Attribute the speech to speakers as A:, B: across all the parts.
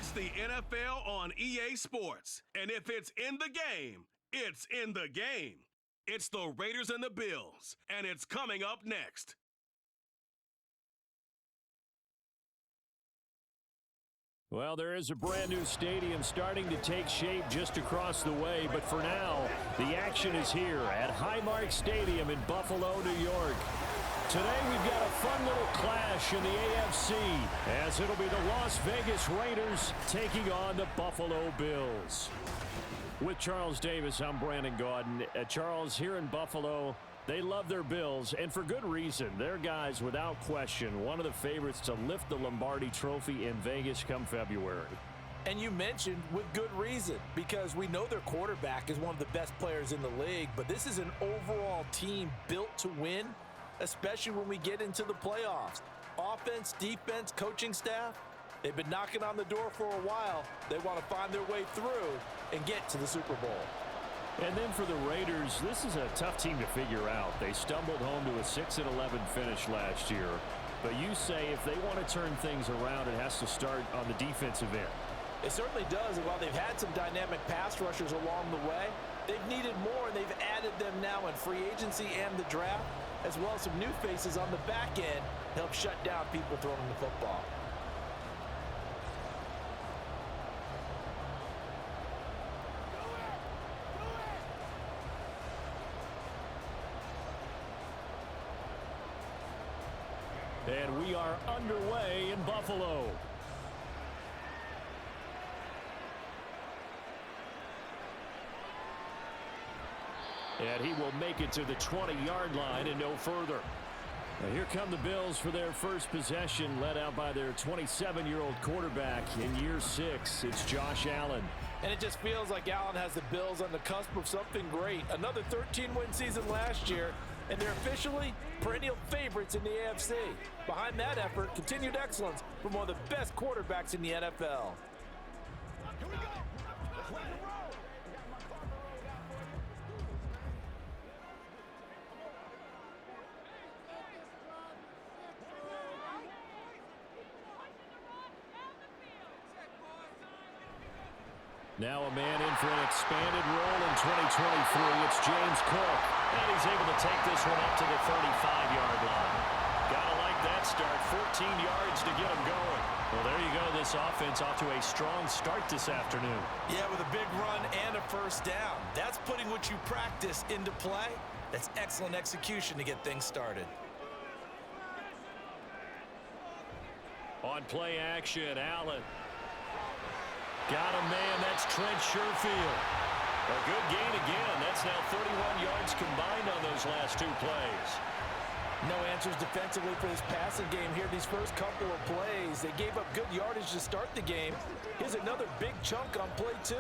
A: It's the NFL on EA Sports. And if it's in the game, it's in the game. It's the Raiders and the Bills, and it's coming up next.
B: Well, there is a brand new stadium starting to take shape just across the way, but for now, the action is here at Highmark Stadium in Buffalo, New York. Today we've got a fun little clash in the AFC, as it'll be the Las Vegas Raiders taking on the Buffalo Bills. With Charles Davis, I'm Brandon Gaudin. Charles, here in Buffalo, they love their Bills, and for good reason. They're guys, without question, one of the favorites to lift the Lombardi Trophy in Vegas come February.
C: And you mentioned with good reason, because we know their quarterback is one of the best players in the league, but this is an overall team built to win, especially when we get into the playoffs. Offense, defense, coaching staff, they've been knocking on the door for a while. They want to find their way through and get to the Super Bowl.
B: And then for the Raiders, this is a tough team to figure out. They stumbled home to a 6-11 finish last year. But you say if they want to turn things around, it has to start on the defensive end.
C: It certainly does. And while they've had some dynamic pass rushers along the way, they've needed more, and they've added them now in free agency and the draft, as well as some new faces on the back end to help shut down people throwing the football.
B: And we are underway in Buffalo. And he will make it to the 20-yard line and no further. Now here come the Bills for their first possession, led out by their 27-year-old quarterback in year 6. It's Josh Allen.
C: And it just feels like Allen has the Bills on the cusp of something great. Another 13-win season last year, and they're officially perennial favorites in the AFC. Behind that effort, continued excellence from one of the best quarterbacks in the NFL.
D: Here we go. Let's rock and roll.
B: Now a man in for an expanded role in 2023. It's James Cook. And he's able to take this one up to the 35-yard line. Gotta like that start. 14 yards to get him going. Well, there you go. This offense off to a strong start this afternoon.
C: Yeah, with a big run and a first down. That's putting what you practice into play. That's excellent execution to get things started.
B: On play action, Allen. Got him, man. That's Trent Sherfield. A good gain again. That's now 31 yards combined on those last two plays.
C: No answers defensively for this passing game here. These first couple of plays, they gave up good yardage to start the game. Here's another big chunk on play 2.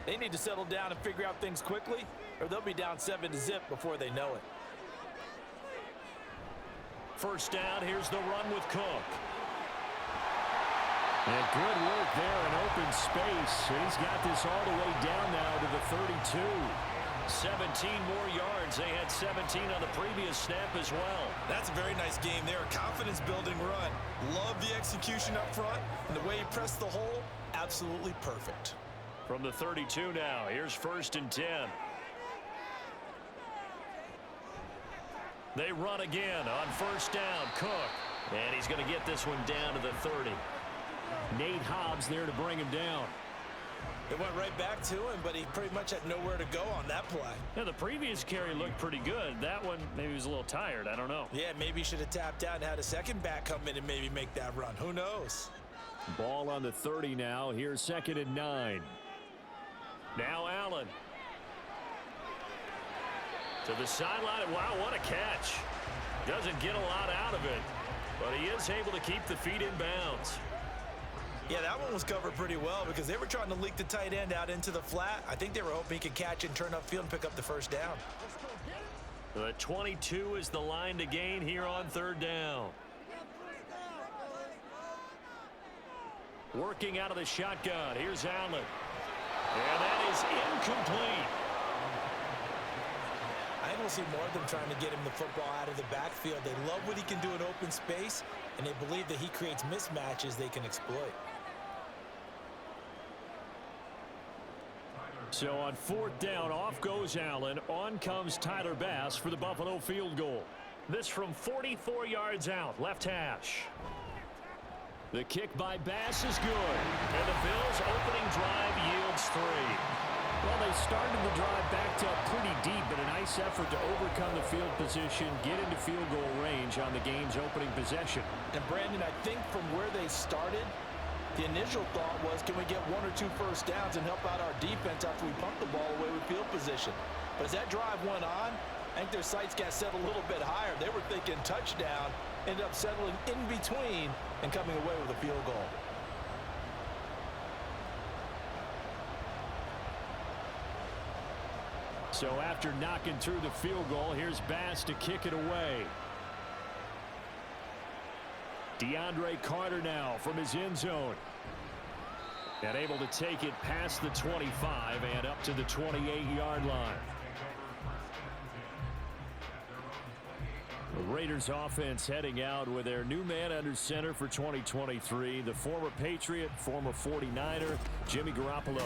C: They need to settle down and figure out things quickly, or they'll be down 7-0 before they know it.
B: First down, here's the run with Cook. And good work there in open space. He's got this all the way down now to the 32. 17 more yards. They had 17 on the previous snap as well.
C: That's a very nice game there. Confidence-building run. Love the execution up front. And the way he pressed the hole, absolutely perfect.
B: From the 32 now, here's 1st and 10. They run again on first down. Cook. And he's going to get this one down to the 30. Nate Hobbs there to bring him down.
C: It went right back to him, but he pretty much had nowhere to go on that play.
B: Yeah, the previous carry looked pretty good. That one, maybe he was a little tired. I don't know.
C: Yeah, maybe he should have tapped out and had a second back come in and maybe make that run. Who knows?
B: Ball on the 30 now. Here's 2nd and 9. Now Allen. To the sideline. Wow, what a catch. Doesn't get a lot out of it, but he is able to keep the feet in bounds.
C: Yeah, that one was covered pretty well because they were trying to leak the tight end out into the flat. I think they were hoping he could catch and turn upfield and pick up the first down.
B: The 22 is the line to gain here on 3rd down. Working out of the shotgun. Here's Allen. And that is incomplete.
C: I don't see more of them trying to get him the football out of the backfield. They love what he can do in open space, and they believe that he creates mismatches they can exploit.
B: So on 4th down, off goes Allen. On comes Tyler Bass for the Buffalo field goal. This from 44 yards out, left hash. The kick by Bass is good. And the Bills' opening drive yields 3. Well, they started the drive backed up pretty deep, but a nice effort to overcome the field position, get into field goal range on the game's opening possession.
C: And Brandon, I think from where they started, the initial thought was, can we get 1 or 2 first downs and help out our defense after we pump the ball away with field position? But as that drive went on, I think their sights got set a little bit higher. They were thinking touchdown, ended up settling in between and coming away with a field goal.
B: So after knocking through the field goal, here's Bass to kick it away. DeAndre Carter now from his end zone. And able to take it past the 25 and up to the 28-yard line. The Raiders offense heading out with their new man under center for 2023, the former Patriot, former 49er, Jimmy Garoppolo.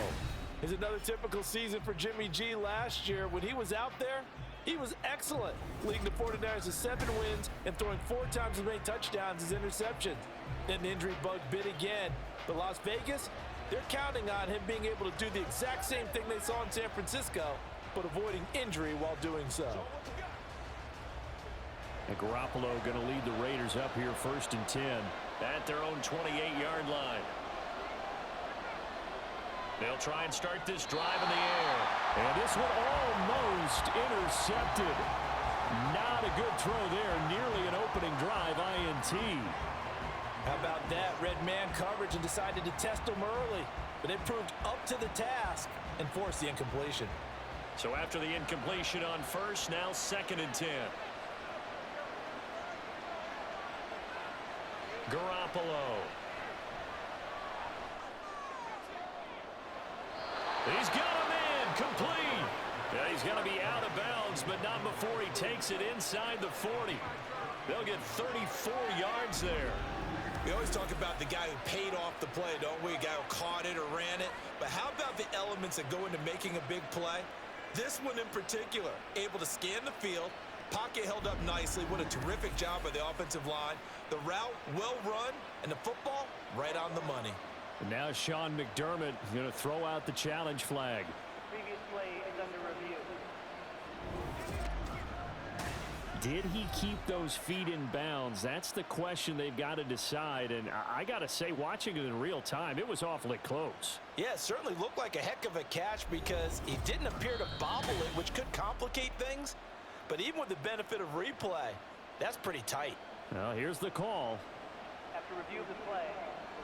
C: It's another typical season for Jimmy G. Last year, when he was out there, he was excellent, leading the 49ers to 7 wins and throwing 4 times as many touchdowns as interceptions. Then the injury bug bit again. But Las Vegas, they're counting on him being able to do the exact same thing they saw in San Francisco, but avoiding injury while doing so.
B: And Garoppolo going to lead the Raiders up here 1st and 10 at their own 28-yard line. They'll try and start this drive in the air. And this one almost intercepted. Not a good throw there. Nearly an opening drive INT.
C: How about that? Red man coverage and decided to test them early. But they proved up to the task and forced the incompletion.
B: So after the incompletion on 1st, now 2nd and 10. Garoppolo. He's got him in, complete. Yeah, he's going to be out of bounds, but not before he takes it inside the 40. They'll get 34 yards there.
C: We always talk about the guy who paid off the play, don't we? A guy who caught it or ran it. But how about the elements that go into making a big play? This one in particular, able to scan the field, pocket held up nicely. What a terrific job by the offensive line. The route well run, and the football right on the money.
B: And now Sean McDermott is going to throw out the challenge flag.
E: Previous play is under review.
B: Did he keep those feet in bounds? That's the question they've got to decide. And I got to say, watching it in real time, it was awfully close.
C: Yeah, it certainly looked like a heck of a catch because he didn't appear to bobble it, which could complicate things. But even with the benefit of replay, that's pretty tight.
B: Well, here's the call.
E: After review of the play,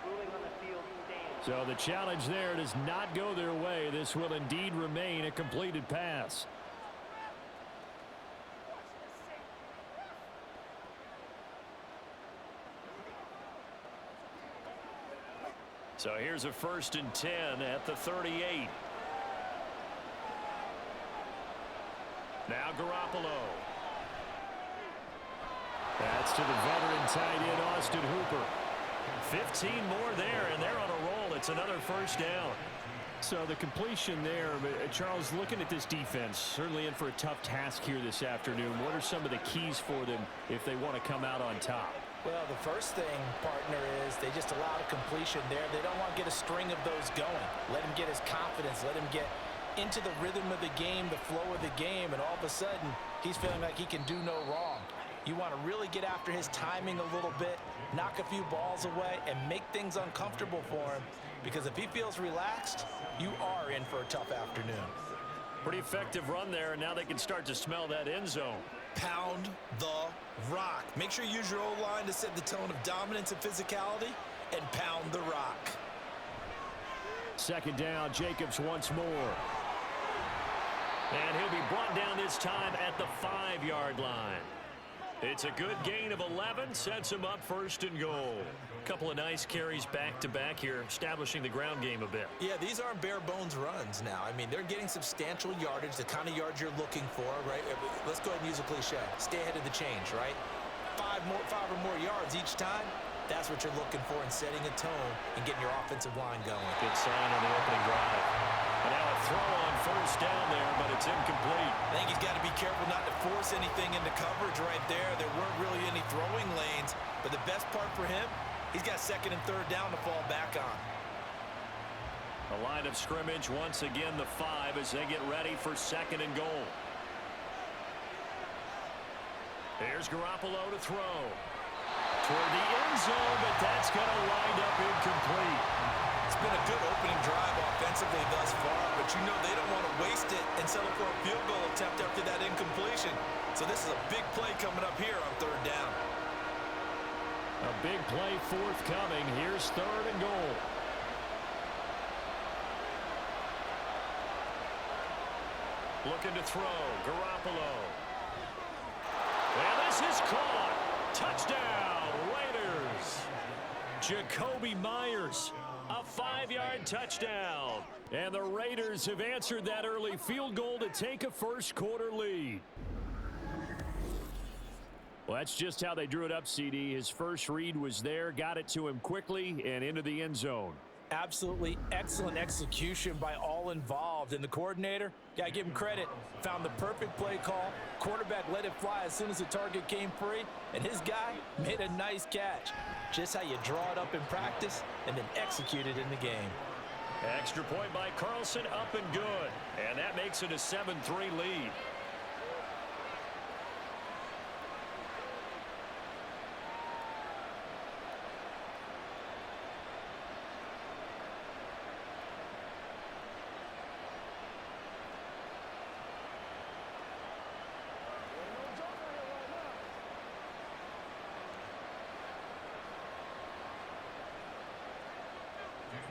E: the ruling on the field stands.
B: So the challenge there does not go their way. This will indeed remain a completed pass. So here's a 1st and 10 at the 38. Now Garoppolo. That's to the veteran tight end, Austin Hooper. 15 more there, and they're on a roll. It's another 1st down. So the completion there, Charles, looking at this defense, certainly in for a tough task here this afternoon. What are some of the keys for them if they want to come out on top?
C: Well, the first thing, partner, is they just allow a completion there. They don't want to get a string of those going. Let him get his confidence. Let him get into the rhythm of the game, the flow of the game, and all of a sudden, he's feeling like he can do no wrong. You want to really get after his timing a little bit, knock a few balls away, and make things uncomfortable for him. Because if he feels relaxed, you are in for a tough afternoon.
B: Pretty effective run there, and now they can start to smell that end zone.
C: Pound the rock. Make sure you use your O-line to set the tone of dominance and physicality, and pound the rock.
B: 2nd down, Jacobs once more. And he'll be brought down this time at the 5-yard line. It's a good gain of 11, sets him up 1st and goal. Couple of nice carries back-to-back here, establishing the ground game a bit.
C: Yeah, these aren't bare-bones runs now. I mean, they're getting substantial yardage, the kind of yards you're looking for, right? Let's go ahead and use a cliche. Stay ahead of the change, right? 5 or more yards each time. That's what you're looking for in setting a tone and getting your offensive line going.
B: Good sign on the opening drive. And now a throw on first down there, but it's incomplete.
C: I think he's got to be careful not to force anything into coverage right there. There weren't really any throwing lanes, but the best part for him, he's got second and third down to fall back on.
B: The line of scrimmage once again the 5 as they get ready for second and goal. Here's Garoppolo to throw. Toward the end zone, but that's going to wind up incomplete.
C: It's been a good opening drive offensively thus far, but you know they don't want to waste it and settle for a field goal attempt after that incompletion. So this is a big play coming up here on third down.
B: A big play forthcoming. Here's third and goal. Looking to throw. Garoppolo. And this is caught. Touchdown, Raiders. Jacoby Myers, a 5-yard touchdown. And the Raiders have answered that early field goal to take a first-quarter lead. Well, that's just how they drew it up, CD. His first read was there, got it to him quickly, and into the end zone.
C: Absolutely excellent execution by all involved. And the coordinator, got to give him credit, found the perfect play call. Quarterback let it fly as soon as the target came free, and his guy made a nice catch. Just how you draw it up in practice and then execute it in the game.
B: Extra point by Carlson, up and good. And that makes it a 7-3 lead.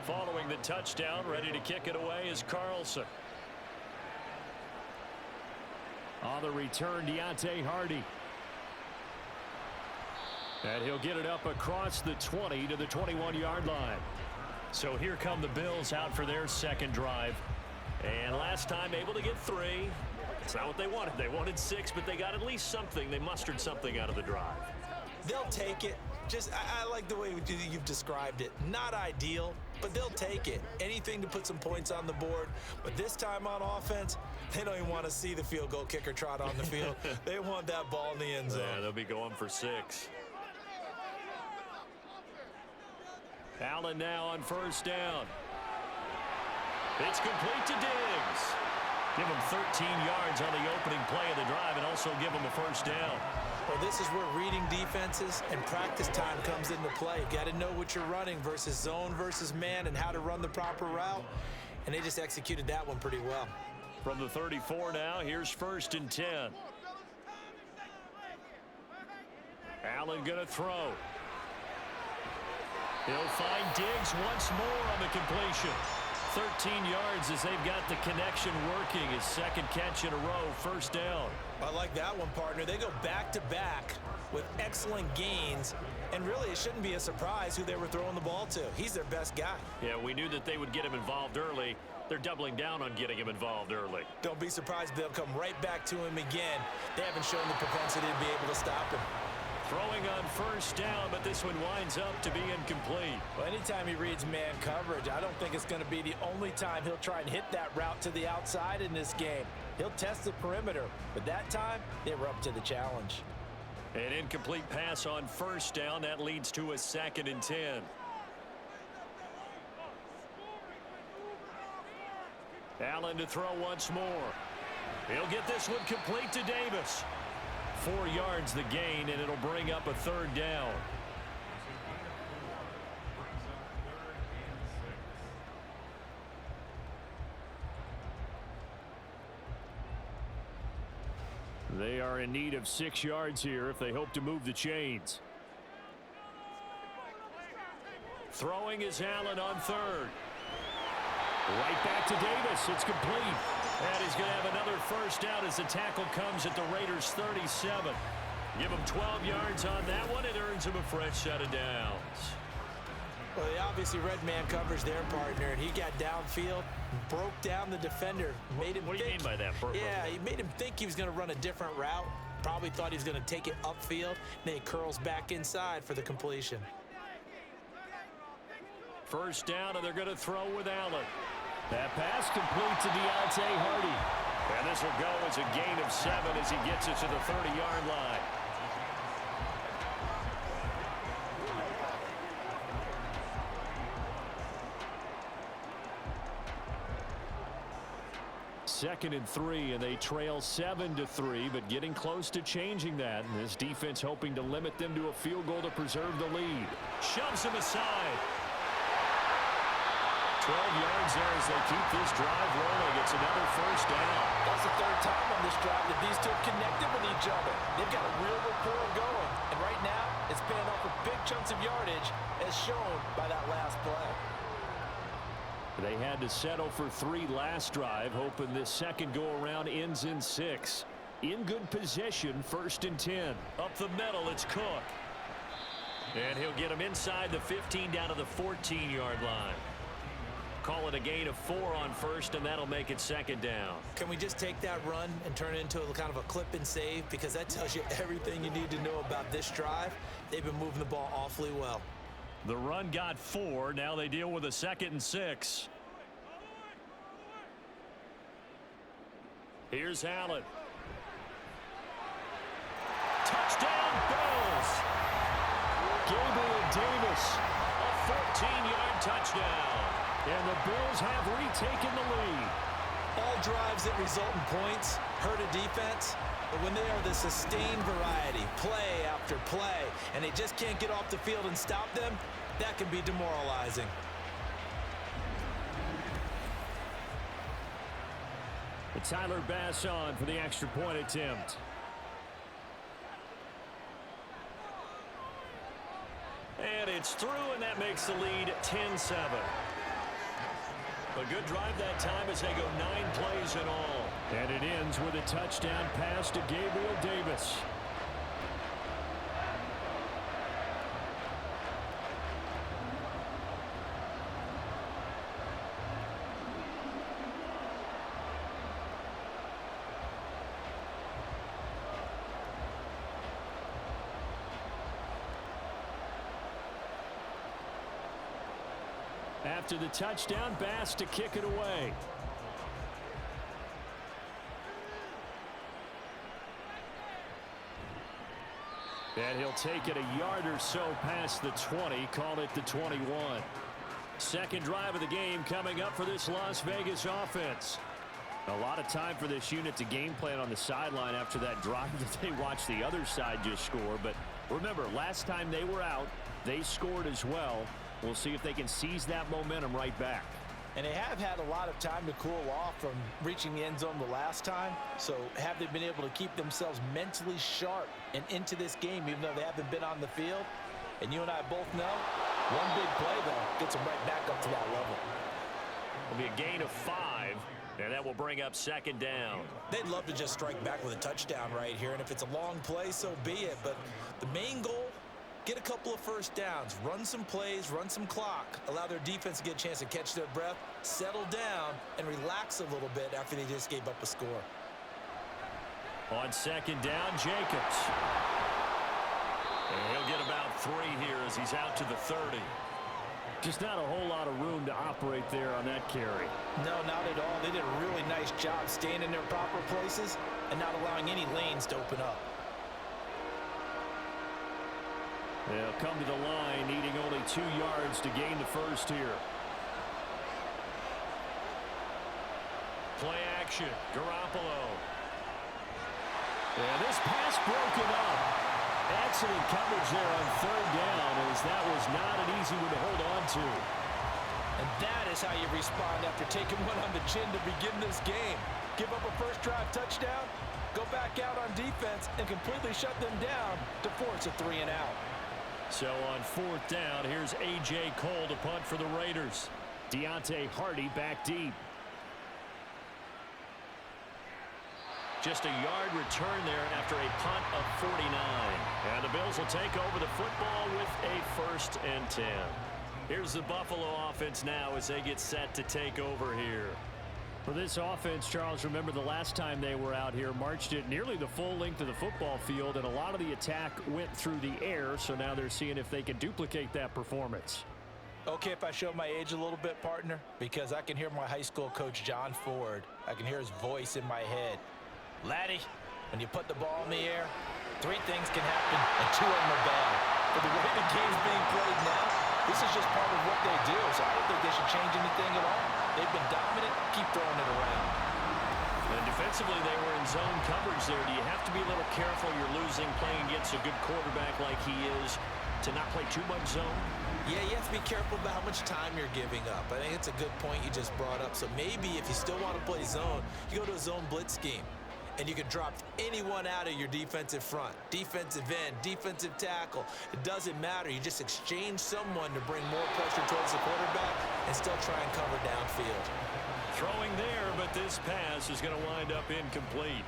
B: Following the touchdown, ready to kick it away is Carlson. On the return, Deontay Hardy. And he'll get it up across the 20 to the 21-yard line. So here come the Bills out for their second drive. And last time able to get 3. It's not what they wanted. They wanted 6, but they got at least something. They mustered something out of the drive.
C: They'll take it. I like the way you've described it. Not ideal, but they'll take it. Anything to put some points on the board. But this time on offense, they don't even want to see the field goal kicker trot on the field. They want that ball in the end zone.
B: Yeah, they'll be going for 6. Allen now on first down. It's complete to Diggs. Give him 13 yards on the opening play of the drive and also give him a first down.
C: Well, this is where reading defenses and practice time comes into play. Got to know what you're running versus zone versus man and how to run the proper route. And they just executed that one pretty well.
B: From the 34 now, here's first and 10. Allen going to throw. He'll find Diggs once more on the completion. 13 yards as they've got the connection working. His second catch in a row, first down.
C: I like that one, partner. They go back-to-back with excellent gains, and really it shouldn't be a surprise who they were throwing the ball to. He's their best guy.
B: Yeah, we knew that they would get him involved early. They're doubling down on getting him involved early.
C: Don't be surprised if they'll come right back to him again. They haven't shown the propensity to be able to stop him.
B: Throwing on first down, but this one winds up to be incomplete.
C: Well, anytime he reads man coverage, I don't think it's going to be the only time he'll try and hit that route to the outside in this game. He'll test the perimeter, but that time, they were up to the challenge.
B: An incomplete pass on first down. That leads to a 2nd and 10. Allen to throw once more. He'll get this one complete to Davis. 4 yards the gain, and it'll bring up a third down. They are in need of 6 yards here if they hope to move the chains. Throwing is Allen on third. Right back to Davis. It's complete. And he's going to have another first down as the tackle comes at the Raiders' 37. Give him 12 yards on that one. It earns him a fresh set of downs.
C: Well, they obviously read man coverage there, partner, and he got downfield, broke down the defender, made him
B: What do you mean by that?
C: Yeah, he made him think he was going to run a different route. Probably thought he was going to take it upfield. Then he curls back inside for the completion.
B: First down, and they're going to throw with Allen. That pass complete to Deontay Hardy. And this will go as a gain of 7 as he gets it to the 30-yard line. Second and 3, and they trail 7-3, but getting close to changing that. And this defense hoping to limit them to a field goal to preserve the lead. Shoves him aside. 12 yards there as they keep this drive rolling. It's another first down.
C: That's the third time on this drive that these two have connected with each other. They've got a real rapport going. And right now, it's paying off with big chunks of yardage, as shown by that last play.
B: They had to settle for 3 last drive, hoping this second go-around ends in 6. In good position, 1st and 10. Up the middle, it's Cook. And he'll get him inside the 15 down to the 14-yard line. Call it a gain of 4 on 1st, and that'll make it 2nd down.
C: Can we just take that run and turn it into a kind of a clip and save? Because that tells you everything you need to know about this drive. They've been moving the ball awfully well.
B: The run got 4. Now they deal with a 2nd and 6. Here's Allen. Touchdown, Bills. Gabriel Davis, a 14-yard touchdown. And the Bills have retaken the lead.
C: All drives that result in points hurt a defense, but when they are the sustained variety, play after play, and they just can't get off the field and stop them, that can be demoralizing.
B: But Tyler Bass on for the extra point attempt. And it's through, and that makes the lead 10-7. A good drive that time as they go 9 plays in all. And it ends with a touchdown pass to Gabriel Davis. After the touchdown, Bass to kick it away. And he'll take it a yard or so past the 20, call it the 21. Second drive of the game coming up for this Las Vegas offense. A lot of time for this unit to game plan on the sideline after that drive that they watched the other side just score. But remember, last time they were out, they scored as well. We'll see if they can seize that momentum right back.
C: And they have had a lot of time to cool off from reaching the end zone the last time. So have they been able to keep themselves mentally sharp and into this game, even though they haven't been on the field? And you and I both know, one big play, though, gets them right back up to that level.
B: It'll be a gain of 5, and that will bring up 2nd down.
C: They'd love to just strike back with a touchdown right here, and if it's a long play, so be it. But the main goal, get a couple of first downs, run some plays, run some clock, allow their defense to get a chance to catch their breath, settle down, and relax a little bit after they just gave up a score.
B: On 2nd down, Jacobs. And he'll get about 3 here as he's out to the 30. Just not a whole lot of room to operate there on that carry.
C: No, not at all. They did a really nice job staying in their proper places and not allowing any lanes to open up.
B: They'll come to the line, needing only 2 yards to gain the first here. Play action, Garoppolo. And this pass broken up. Excellent coverage there on 3rd down, as that was not an easy one to hold on to.
C: And that is how you respond after taking one on the chin to begin this game. Give up a first drive touchdown, go back out on defense, and completely shut them down to force a 3 and out.
B: So on 4th down, here's A.J. Cole to punt for the Raiders. Deontay Hardy back deep. Just a yard return there after a punt of 49. And the Bills will take over the football with a 1st and 10. Here's the Buffalo offense now as they get set to take over here. For this offense, Charles, remember the last time they were out here, marched it nearly the full length of the football field, and a lot of the attack went through the air, so now they're seeing if they can duplicate that performance.
C: Okay, if I show my age a little bit, partner, because I can hear my high school coach, John Ford. I can hear his voice in my head. Laddie, when you put the ball in the air, 3 things can happen, and 2 of them are bad. For the way the game's being played now, this is just part of what they do, so I don't think they should change anything at all. They've been dominant. Keep throwing it around.
B: And defensively, they were in zone coverage there. Do you have to be a little careful? You're losing, playing against a good quarterback like he is, to not play too much zone?
C: Yeah, you have to be careful about how much time you're giving up. I think it's a good point you just brought up. So maybe if you still want to play zone, you go to a zone blitz scheme. And you can drop anyone out of your defensive front, defensive end, defensive tackle. It doesn't matter. You just exchange someone to bring more pressure towards the quarterback and still try and cover downfield.
B: Throwing there, but this pass is going to wind up incomplete.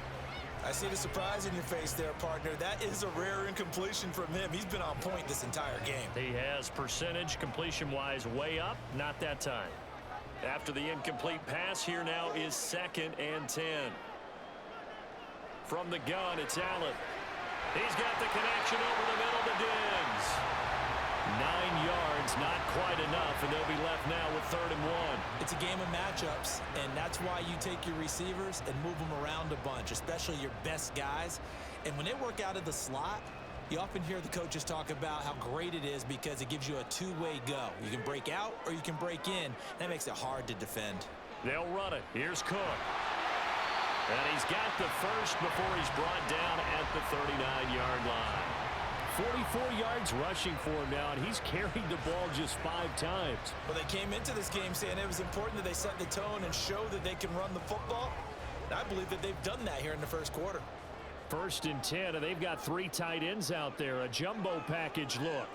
C: I see the surprise in your face there, partner. That is a rare incompletion from him. He's been on point this entire game.
B: He has percentage completion-wise way up, not that time. After the incomplete pass, here now is 2nd and 10. From the gun, it's Allen. He's got the connection over the middle to Diggs. 9 yards, not quite enough, and they'll be left now with 3rd and 1.
C: It's a game of matchups, and that's why you take your receivers and move them around a bunch, especially your best guys. And when they work out of the slot, you often hear the coaches talk about how great it is because it gives you a 2-way go. You can break out or you can break in. That makes it hard to defend.
B: They'll run it. Here's Cook. And he's got the first before he's brought down at the 39-yard line. 44 yards rushing for him now, and he's carried the ball just 5 times.
C: Well, they came into this game saying it was important that they set the tone and show that they can run the football. And I believe that they've done that here in the first quarter.
B: 1st and 10, and they've got 3 tight ends out there. A jumbo package look.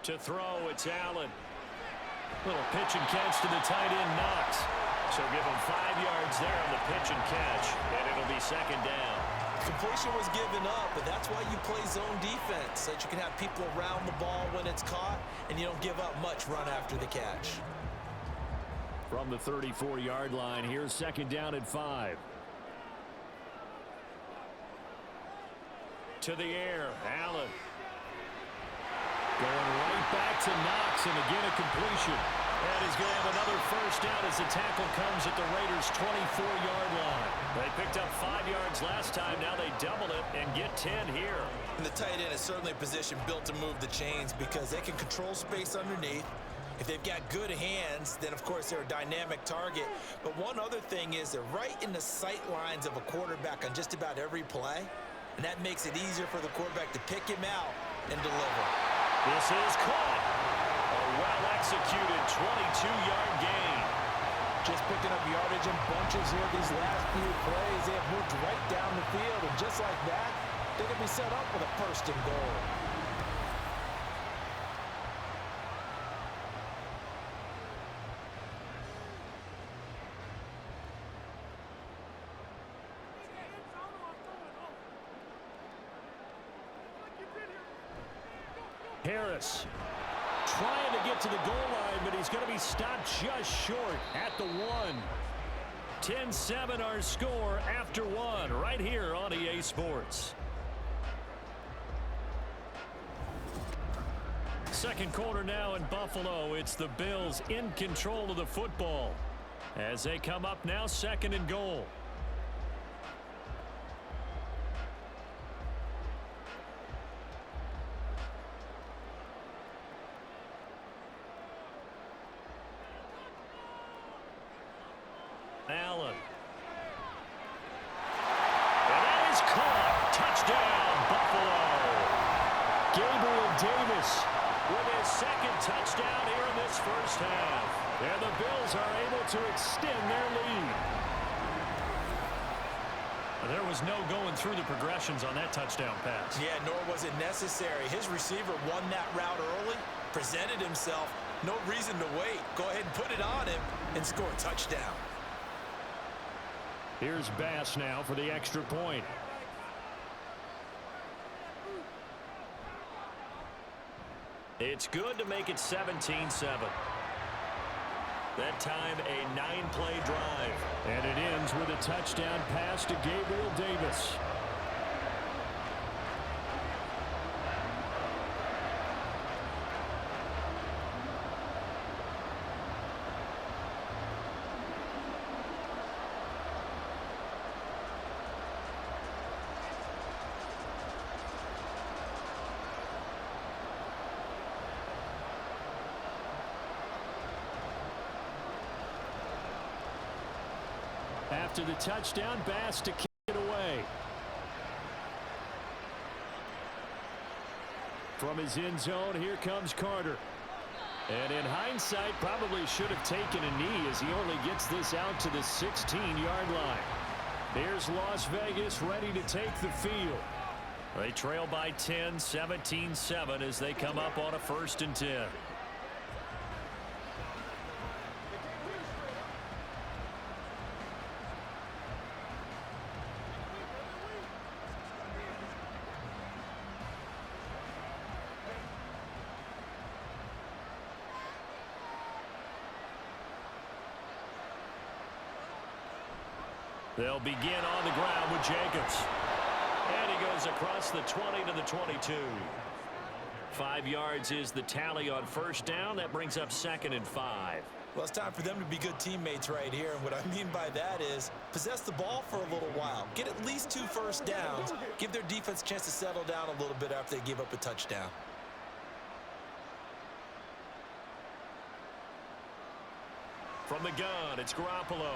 B: To throw, it's Allen. Little pitch and catch to the tight end, Knox. So give him 5 yards there on the pitch and catch, and it'll be 2nd down.
C: Completion was given up, but that's why you play zone defense, so that you can have people around the ball when it's caught, and you don't give up much run after the catch.
B: From the 34-yard line, here's 2nd down and 5. To the air, Allen. Going right back to Knox, and again a completion. And he's going to have another first down as the tackle comes at the Raiders' 24-yard line. They picked up 5 yards last time. Now they double it and get 10 here.
C: And the tight end is certainly a position built to move the chains because they can control space underneath. If they've got good hands, then of course they're a dynamic target. But one other thing is they're right in the sight lines of a quarterback on just about every play. And that makes it easier for the quarterback to pick him out and deliver.
B: This is caught. A well-executed 22-yard gain.
C: Just picking up yardage in bunches here these last few plays. They have moved right down the field, and just like that, they can be set up with a 1st and goal.
B: Harris trying to get to the goal line, but he's going to be stopped just short at the 1. 10-7 our score after 1 right here on EA Sports. 2nd quarter now in Buffalo. It's the Bills in control of the football as they come up now 2nd and goal. Allen. And that is caught. Touchdown, Buffalo. Gabriel Davis with his 2nd touchdown here in this first half. And the Bills are able to extend their lead. There was no going through the progressions on that touchdown pass.
C: Yeah, nor was it necessary. His receiver won that route early, presented himself. No reason to wait. Go ahead and put it on him and score a touchdown.
B: Here's Bass now for the extra point. It's good to make it 17-7. That time a 9-play drive. And it ends with a touchdown pass to Gabriel Davis. after the touchdown. Bass to kick it away. From his end zone, here comes Carter. And in hindsight, probably should have taken a knee as he only gets this out to the 16-yard line. Here's Las Vegas ready to take the field. They trail by 10, 17-7 as they come up on a 1st and 10. They'll begin on the ground with Jacobs. And he goes across the 20 to the 22. 5 yards is the tally on 1st down. That brings up 2nd and 5.
C: Well, it's time for them to be good teammates right here. And what I mean by that is possess the ball for a little while. Get at least 2 first downs. Give their defense a chance to settle down a little bit after they give up a touchdown.
B: From the gun, it's Garoppolo.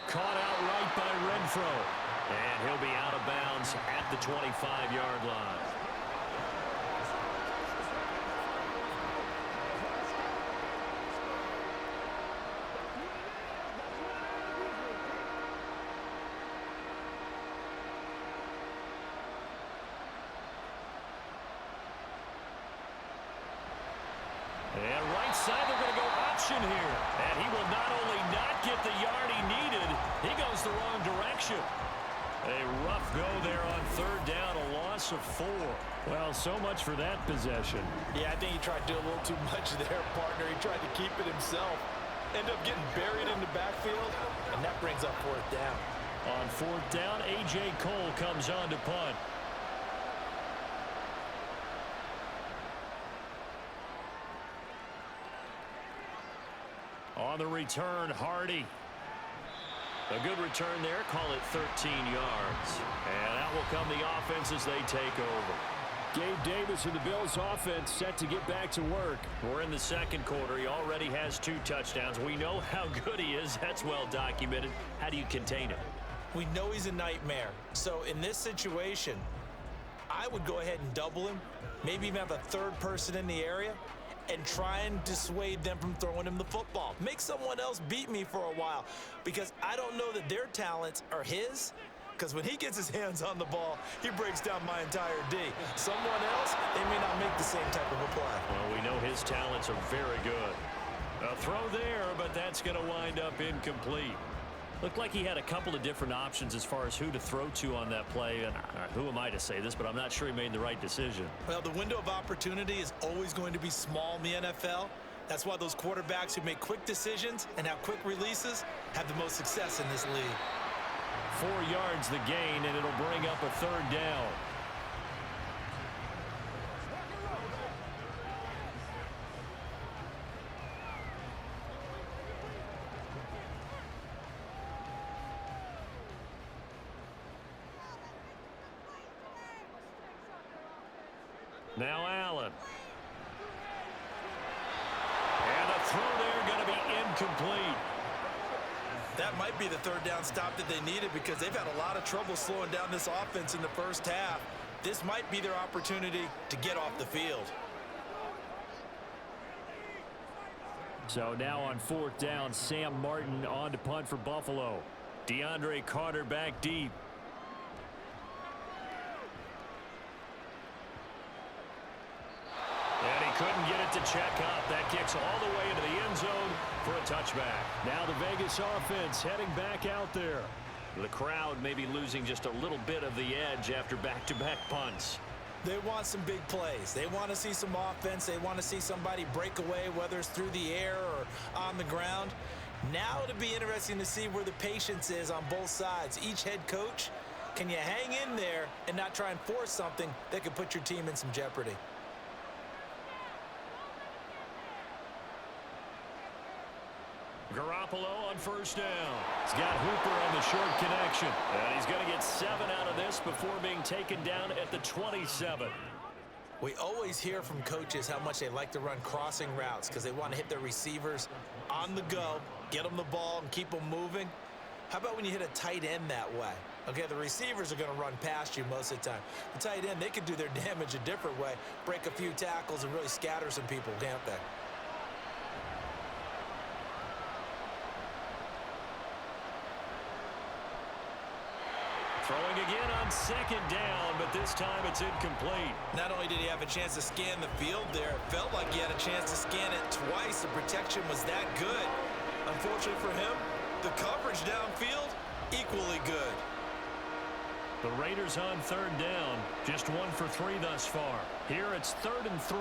B: Caught out right by Renfro. And he'll be out of bounds at the 25-yard line. And right side, they're going to go option here. And he will not only not get the yard he needed, he goes the wrong direction. A rough go there on 3rd down, a loss of 4. Well, so much for that possession.
C: Yeah, I think he tried to do a little too much there, partner. He tried to keep it himself. End up getting buried in the backfield, and that brings up 4th down.
B: On 4th down, A.J. Cole comes on to punt. On the return, Hardy. A good return there. Call it 13 yards. And that will come the offense as they take over. Gabe Davis and the Bills offense set to get back to work. We're in the 2nd quarter. He already has 2 touchdowns. We know how good he is. That's well documented. How do you contain him?
C: We know he's a nightmare. So in this situation, I would go ahead and double him. Maybe even have a 3rd person in the area and try and dissuade them from throwing him the football. Make someone else beat me for a while, because I don't know that their talents are his, because when he gets his hands on the ball, he breaks down my entire D. Someone else, they may not make the same type of a play.
B: Well, we know his talents are very good. A throw there, but that's going to wind up incomplete. Looked like he had a couple of different options as far as who to throw to on that play. And who am I to say this, but I'm not sure he made the right decision.
C: Well, the window of opportunity is always going to be small in the NFL. That's why those quarterbacks who make quick decisions and have quick releases have the most success in this league.
B: 4 yards the gain, and it'll bring up a 3rd down. Now Allen. And the throw there going to be incomplete.
C: That might be the 3rd down stop that they needed, because they've had a lot of trouble slowing down this offense in the 1st half. This might be their opportunity to get off the field.
B: So now on 4th down, Sam Martin on to punt for Buffalo. DeAndre Carter back deep. And he couldn't get it to check up. That kicks all the way into the end zone for a touchback. Now the Vegas offense heading back out there. The crowd may be losing just a little bit of the edge after back-to-back punts.
C: They want some big plays. They want to see some offense. They want to see somebody break away, whether it's through the air or on the ground. Now it'll be interesting to see where the patience is on both sides. Each head coach, can you hang in there and not try and force something that could put your team in some jeopardy?
B: Garoppolo on 1st down. He's got Hooper on the short connection. And he's going to get 7 out of this before being taken down at the 27.
C: We always hear from coaches how much they like to run crossing routes because they want to hit their receivers on the go, get them the ball, and keep them moving. How about when you hit a tight end that way? Okay, the receivers are going to run past you most of the time. The tight end, they can do their damage a different way, break a few tackles, and really scatter some people, can't they?
B: Throwing again on second down, but this time it's incomplete.
C: Not only did he have a chance to scan the field there, it felt like he had a chance to scan it twice. The protection was that good. Unfortunately for him, the coverage downfield, equally good.
B: The Raiders on third down, just 1 for 3 thus far. Here it's 3rd and 3.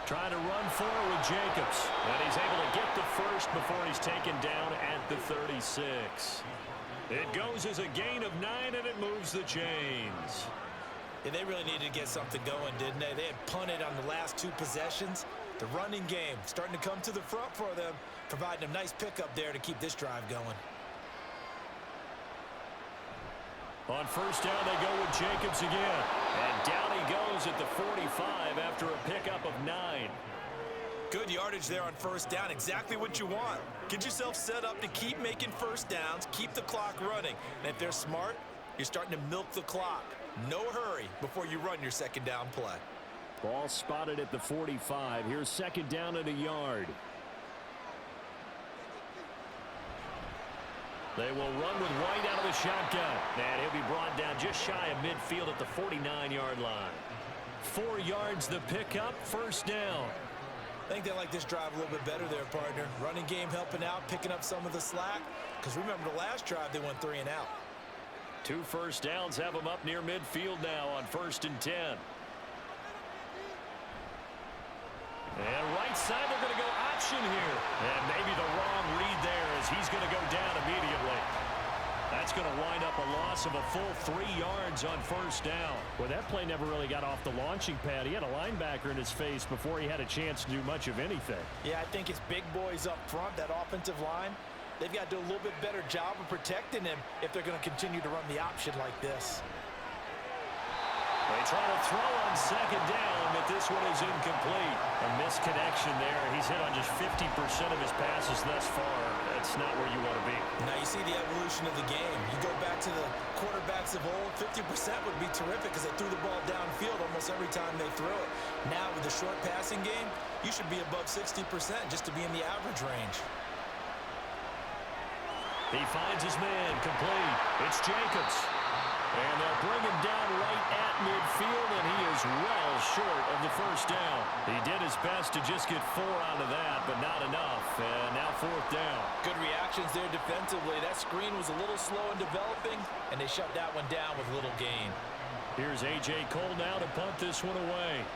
B: Trying to run forward with Jacobs. And he's able to get the first before he's taken down at the 36. It goes as a gain of 9, and it moves the chains.
C: Yeah, they really needed to get something going, didn't they? They had punted on the last 2 possessions. The running game starting to come to the front for them, providing a nice pickup there to keep this drive going.
B: On first down, they go with Jacobs again. And down he goes at the 45 after a pickup of 9.
C: Good yardage there on first down. Exactly what you want. Get yourself set up to keep making first downs, keep the clock running. And if they're smart, you're starting to milk the clock. No hurry before you run your second down play.
B: Ball spotted at the 45. Here's second down and a yard. They will run with White out of the shotgun. And he'll be brought down just shy of midfield at the 49-yard line. 4 yards the pickup, first down.
C: I think they like this drive a little bit better there, partner. Running game helping out, picking up some of the slack. Because remember, the last drive, they went 3 and out.
B: 2 first downs have them up near midfield now on 1st and 10. And right side, they're going to go option here. And maybe the wrong read there as he's going to go down immediately. That's going to wind up a loss of a full 3 yards on first down. Well, that play never really got off the launching pad. He had a linebacker in his face before he had a chance to do much of anything.
C: Yeah, I think it's big boys up front, that offensive line. They've got to do a little bit better job of protecting him if they're going to continue to run the option like this.
B: They try to throw on second down, but this one is incomplete. A misconnection there. He's hit on just 50% of his passes thus far. That's not where you want to be.
C: Now you see the evolution of the game. You go back to the quarterbacks of old, 50% would be terrific because they threw the ball downfield almost every time they threw it. Now with the short passing game, you should be above 60% just to be in the average range.
B: He finds his man, complete. It's Jacobs. And they'll bring him down right at midfield, and he is well short of the first down. He did his best to just get 4 out of that, but not enough. And now 4th down.
C: Good reactions there defensively. That screen was a little slow in developing, and they shut that one down with little gain.
B: Here's A.J. Cole now to punt this one away.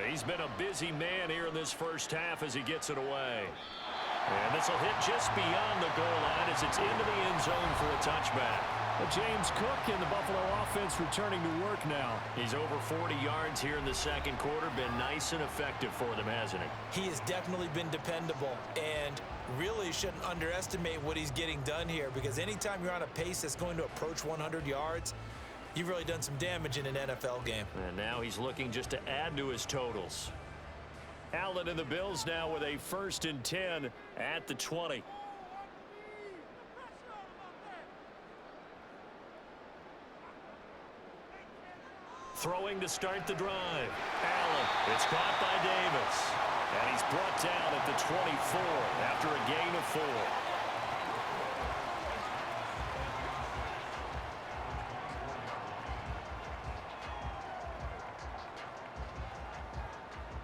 B: He's been a busy man here in this first half as he gets it away. And this will hit just beyond the goal line as it's into the end zone for a touchback. But James Cook and the Buffalo offense returning to work now. He's over 40 yards here in the second quarter. Been nice and effective for them, hasn't he?
C: He has definitely been dependable, and really shouldn't underestimate what he's getting done here, because anytime you're on a pace that's going to approach 100 yards, you've really done some damage in an NFL game.
B: And now he's looking just to add to his totals. Allen and the Bills now with a 1st and 10 at the 20. Throwing to start the drive. Allen, it's caught by Davis. And he's brought down at the 24 after a gain of 4.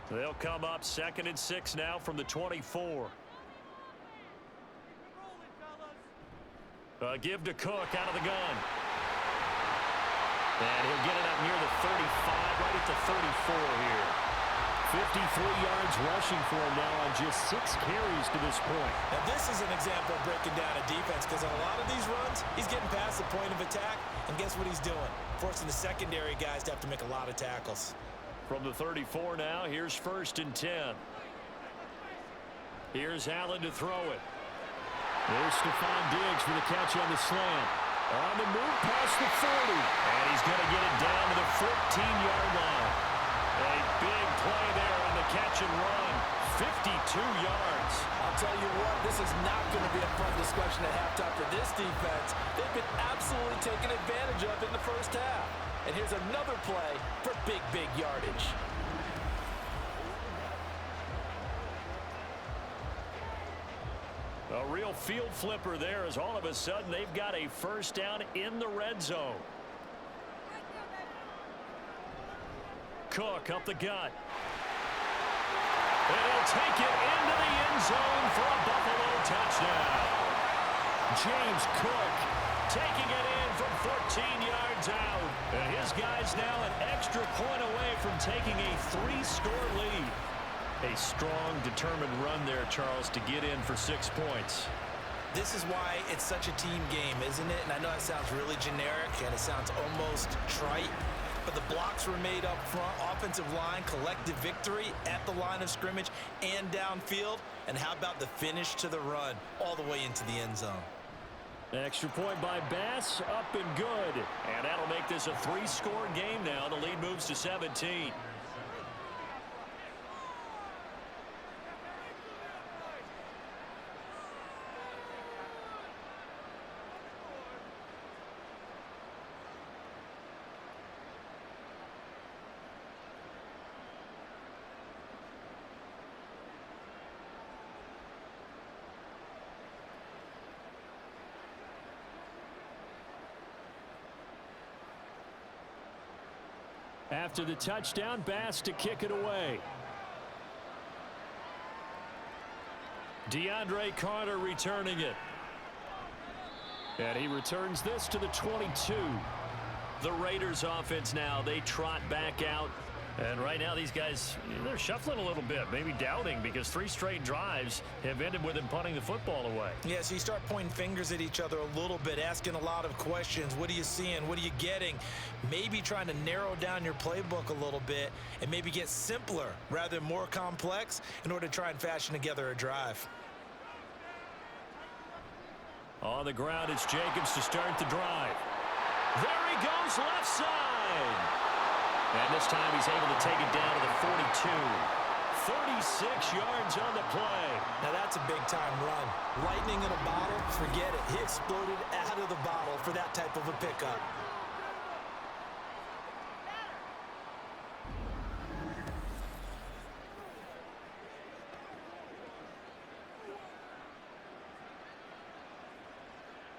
B: They'll come up 2nd and 6 now from the 24. Give to Cook out of the gun. And he'll get it up near the 35, right at the 34 here. 53 yards rushing for him now on just 6 carries to this point.
C: Now this is an example of breaking down a defense, because on a lot of these runs, he's getting past the point of attack, and guess what he's doing? Forcing the secondary guys to have to make a lot of tackles.
B: From the 34 now, here's 1st and 10. Here's Allen to throw it. There's Stephon Diggs for the catch on the slant. On the move past the 40. And he's going to get it down to the 14-yard line. A big play there on the catch and run. 52 yards.
C: I'll tell you what, this is not going to be a fun discussion at halftime for this defense. They've been absolutely taken advantage of in the first half. And here's another play for big yardage.
B: A real field flipper there as all of a sudden they've got a first down in the red zone. Cook up the gut. And he'll take it into the end zone for a Buffalo touchdown. James Cook taking it in from 14 yards out. And his guy's now an extra point away from taking a 3-score lead. A strong, determined run there, Charles, to get in for 6 points.
C: This is why it's such a team game, isn't it? And I know it sounds really generic and it sounds almost trite, but the blocks were made up front, offensive line, collective victory at the line of scrimmage and downfield. And how about the finish to the run all the way into the end zone?
B: Extra point by Bass, up and good. And that'll make this a 3-score game now. The lead moves to 17. After the touchdown, Bass to kick it away. DeAndre Carter returning it. And he returns this to the 22. The Raiders offense now, they trot back out. And right now these guys, they're shuffling a little bit, maybe doubting, because 3 straight drives have ended with them punting the football away.
C: Yeah, so you start pointing fingers at each other a little bit, asking a lot of questions. What are you seeing? What are you getting? Maybe trying to narrow down your playbook a little bit and maybe get simpler rather than more complex in order to try and fashion together a drive.
B: On the ground, it's Jacobs to start the drive. There he goes, left side. And this time he's able to take it down to the 42. 36 yards on the play.
C: Now that's a big-time run. Lightning in a bottle, forget it. He exploded out of the bottle for that type of a pickup.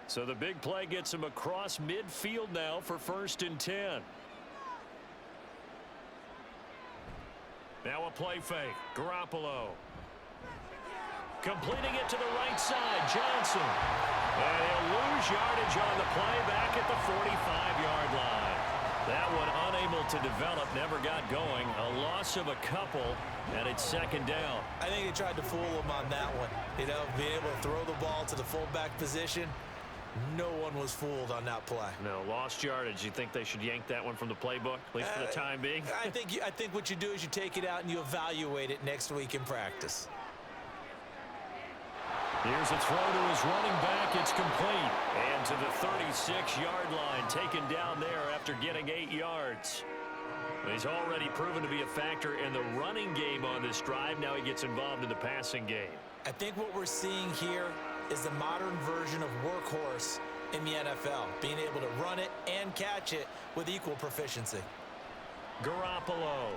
B: So the big play gets him across midfield now for 1st and 10. Now a play fake. Garoppolo. Completing it to the right side. Johnson. And he'll lose yardage on the play back at the 45-yard line. That one unable to develop, never got going. A loss of a couple, and it's 2nd down.
C: I think they tried to fool him on that one. You know, being able to throw the ball to the fullback position. No one was fooled on that play.
B: No, lost yardage. You think they should yank that one from the playbook, at least for the time being?
C: I think what you do is you take it out and you evaluate it next week in practice.
B: Here's a throw to his running back. It's complete. And to the 36-yard line, taken down there after getting 8 yards. He's already proven to be a factor in the running game on this drive. Now he gets involved in the passing game.
C: I think what we're seeing here is the modern version of workhorse in the NFL, being able to run it and catch it with equal proficiency.
B: Garoppolo.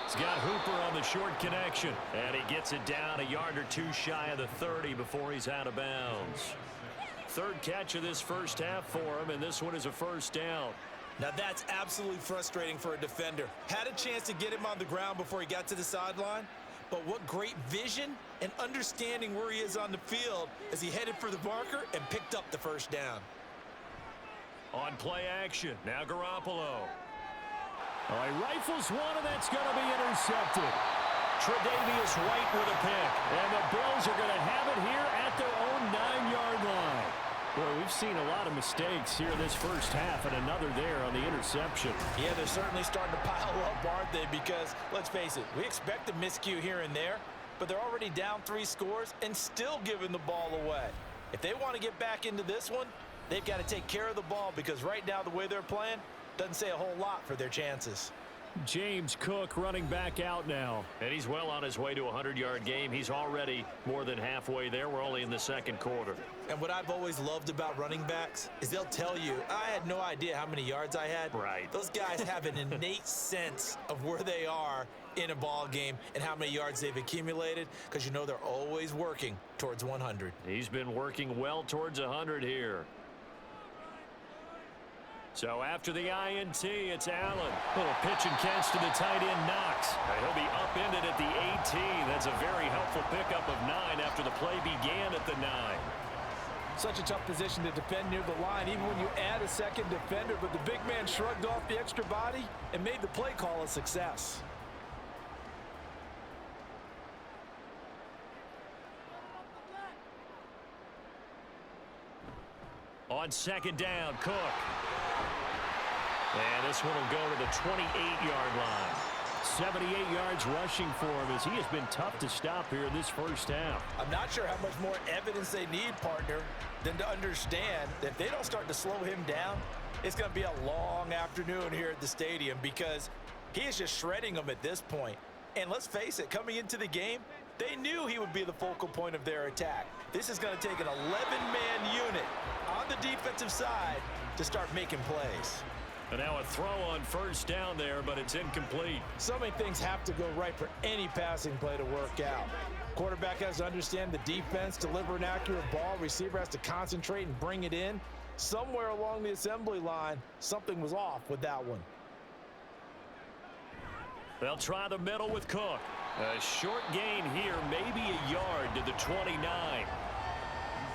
B: He's got Hooper on the short connection, and he gets it down a yard or two shy of the 30 before he's out of bounds. 3rd catch of this first half for him, and this one is a 1st down.
C: Now that's absolutely frustrating for a defender. Had a chance to get him on the ground before he got to the sideline, but what great vision and understanding where he is on the field as he headed for the marker and picked up the 1st down.
B: On play action, now Garoppolo. Oh, he rifles one, and that's going to be intercepted. Tre'Davious White with a pick, and the Bills are going to have it here at their own 9-yard line. Boy, we've seen a lot of mistakes here in this first half, and another there on the interception.
C: Yeah, they're certainly starting to pile up, aren't they? Because, let's face it, we expect a miscue here and there, but they're already down 3 scores and still giving the ball away. If they want to get back into this one, they've got to take care of the ball because right now the way they're playing doesn't say a whole lot for their chances.
B: James Cook running back out now.
F: And he's well on his way to a 100-yard game. He's already more than halfway there. We're only in the second quarter.
C: And what I've always loved about running backs is they'll tell you, I had no idea how many yards I had.
F: Right.
C: Those guys have an innate sense of where they are in a ball game and how many yards they've accumulated because you know they're always working towards 100.
F: He's been working well towards 100 here.
B: So after the INT, it's Allen. Little pitch and catch to the tight end, Knox.
F: And he'll be upended at the 18. That's a very helpful pickup of 9 after the play began at the 9.
C: Such a tough position to defend near the line, even when you add a second defender, but the big man shrugged off the extra body and made the play call a success.
B: On second down, Cook. And this one will go to the 28-yard line. 78 yards rushing for him as he has been tough to stop here in this first half.
C: I'm not sure how much more evidence they need, partner, than to understand that if they don't start to slow him down, it's going to be a long afternoon here at the stadium because he is just shredding them at this point. And let's face it, coming into the game, they knew he would be the focal point of their attack. This is going to take an 11-man unit on the defensive side to start making plays.
B: And now a throw on first down there, but it's incomplete.
C: So many things have to go right for any passing play to work out. Quarterback has to understand the defense, deliver an accurate ball. Receiver has to concentrate and bring it in. Somewhere along the assembly line, something was off with that one.
B: They'll try the middle with Cook. A short gain here, maybe a yard to the 29.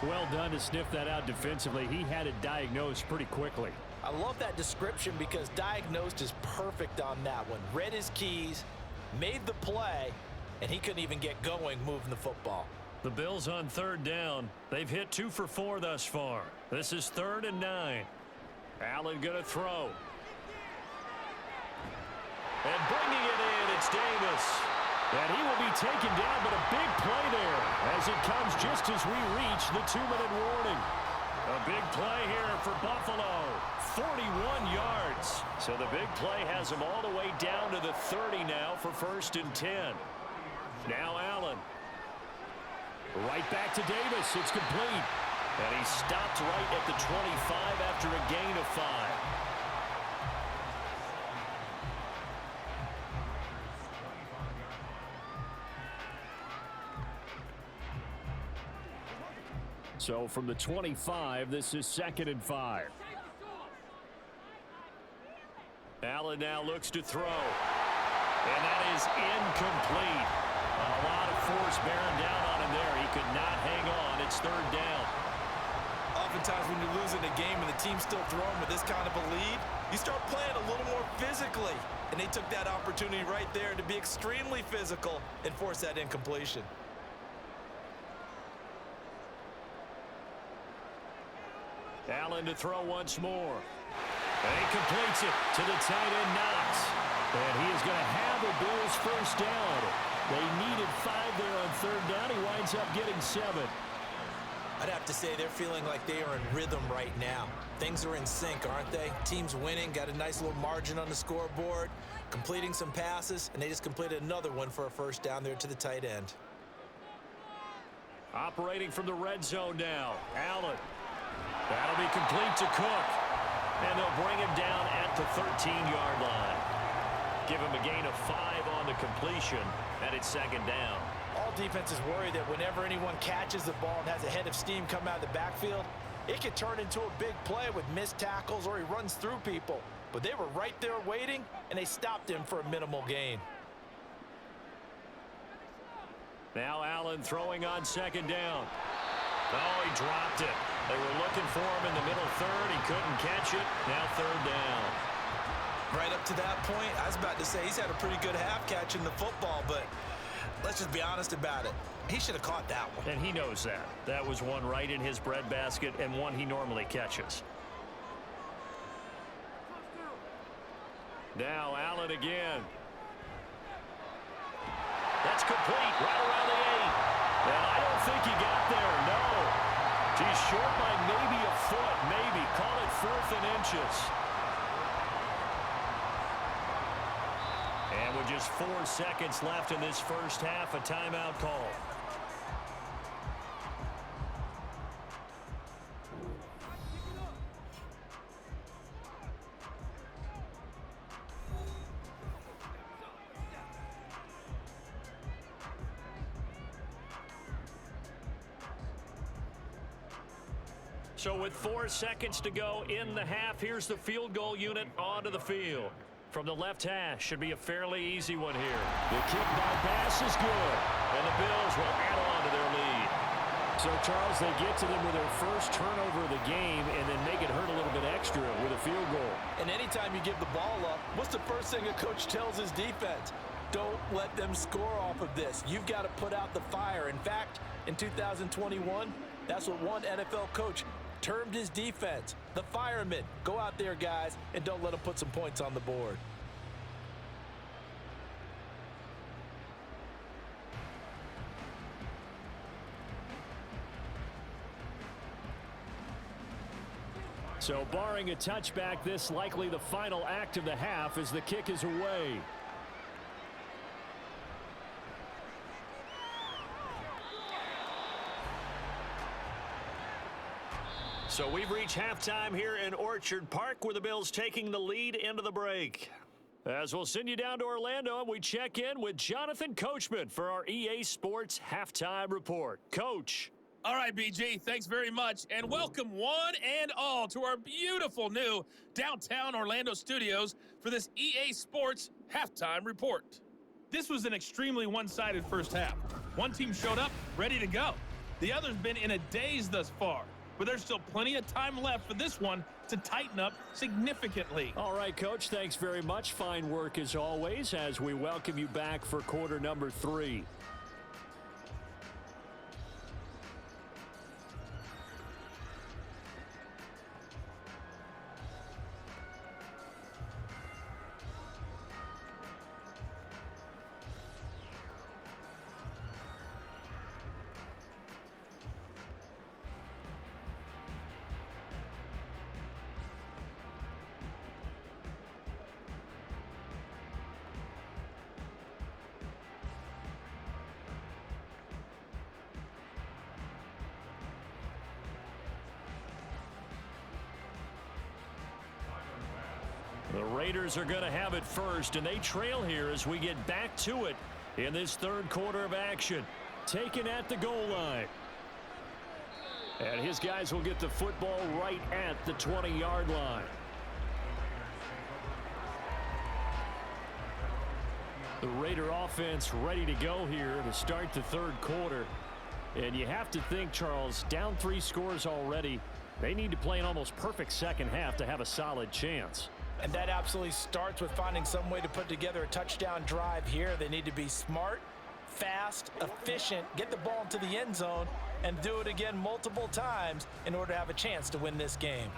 B: Well done to sniff that out defensively. He had it diagnosed pretty quickly.
C: I love that description because diagnosed is perfect on that one. Read his keys, made the play, and he couldn't even get going moving the football.
B: The Bills on third down. They've hit 2 for 4 thus far. This is 3rd and 9. Allen going to throw. And bringing it in, it's Davis. And he will be taken down, but a big play there as it comes just as we reach the 2-minute warning. A big play here for Buffalo. 41 yards. So the big play has him all the way down to the 30 now for 1st and 10. Now Allen. Right back to Davis. It's complete. And he stopped right at the 25 after a gain of 5. So from the 25, this is 2nd and 5. Allen now looks to throw. And that is incomplete. A lot of force bearing down on him there. He could not hang on. It's 3rd down.
C: Oftentimes when you're losing a game and the team's still throwing with this kind of a lead, you start playing a little more physically. And they took that opportunity right there to be extremely physical and force that incompletion.
B: Allen to throw once more. And he completes it to the tight end, Knox. And he is going to have the Bills first down. They needed 5 there on 3rd down. He winds up getting 7.
C: I'd have to say they're feeling like they are in rhythm right now. Things are in sync, aren't they? Team's winning, got a nice little margin on the scoreboard, completing some passes, and they just completed another one for a first down there to the tight end.
B: Operating from the red zone now. Allen. That'll be complete to Cook. And they'll bring him down at the 13-yard line. Give him a gain of 5 on the completion, and it's 2nd down.
C: All defenses worry that whenever anyone catches the ball and has a head of steam come out of the backfield, it could turn into a big play with missed tackles or he runs through people. But they were right there waiting, and they stopped him for a minimal gain.
B: Now Allen throwing on 2nd down. Oh, he dropped it. They were looking for him in the middle 3rd. He couldn't catch it. Now 3rd down.
C: Right up to that point, I was about to say he's had a pretty good half catching the football, but let's just be honest about it. He should have caught that one.
B: And he knows that. That was one right in his breadbasket and one he normally catches. Now Allen again. That's complete right around the 8. And I don't think he got there, no.
F: He's short by maybe a foot, maybe. Call it 4th and inches. And with just 4 seconds left in this first half, a timeout call. So with 4 seconds to go in the half, here's the field goal unit onto the field. From the left hash, should be a fairly easy one here. The kick by pass is good, and the Bills will add on to their lead.
B: So, Charles, they get to them with their first turnover of the game and then make it hurt a little bit extra with a field goal.
C: And anytime you give the ball up, what's the first thing a coach tells his defense? Don't let them score off of this. You've got to put out the fire. In fact, in 2021, that's what one NFL coach termed his defense, the firemen. Go out there, guys, and don't let them put some points on the board.
B: So barring a touchback, this likely the final act of the half as the kick is away.
F: So we've reached halftime here in Orchard Park, where the Bills taking the lead into the break. As we'll send you down to Orlando, and we check in with Jonathan Coachman for our EA Sports Halftime Report. Coach.
G: All right, BG, thanks very much, and welcome one and all to our beautiful new downtown Orlando studios for this EA Sports Halftime Report. This was an extremely one-sided first half. One team showed up, ready to go. The other's been in a daze thus far, but there's still plenty of time left for this one to tighten up significantly.
B: All right, Coach, thanks very much. Fine work as always as we welcome you back for quarter number 3. The Raiders are going to have it first, and they trail here as we get back to it in this third quarter of action. Taken at the goal line. And his guys will get the football right at the 20-yard line. The Raider offense ready to go here to start the third quarter. And you have to think, Charles, down 3 scores already. They need to play an almost perfect second half to have a solid chance.
C: And that absolutely starts with finding some way to put together a touchdown drive here. They need to be smart, fast, efficient, get the ball into the end zone, and do it again multiple times in order to have a chance to win this game.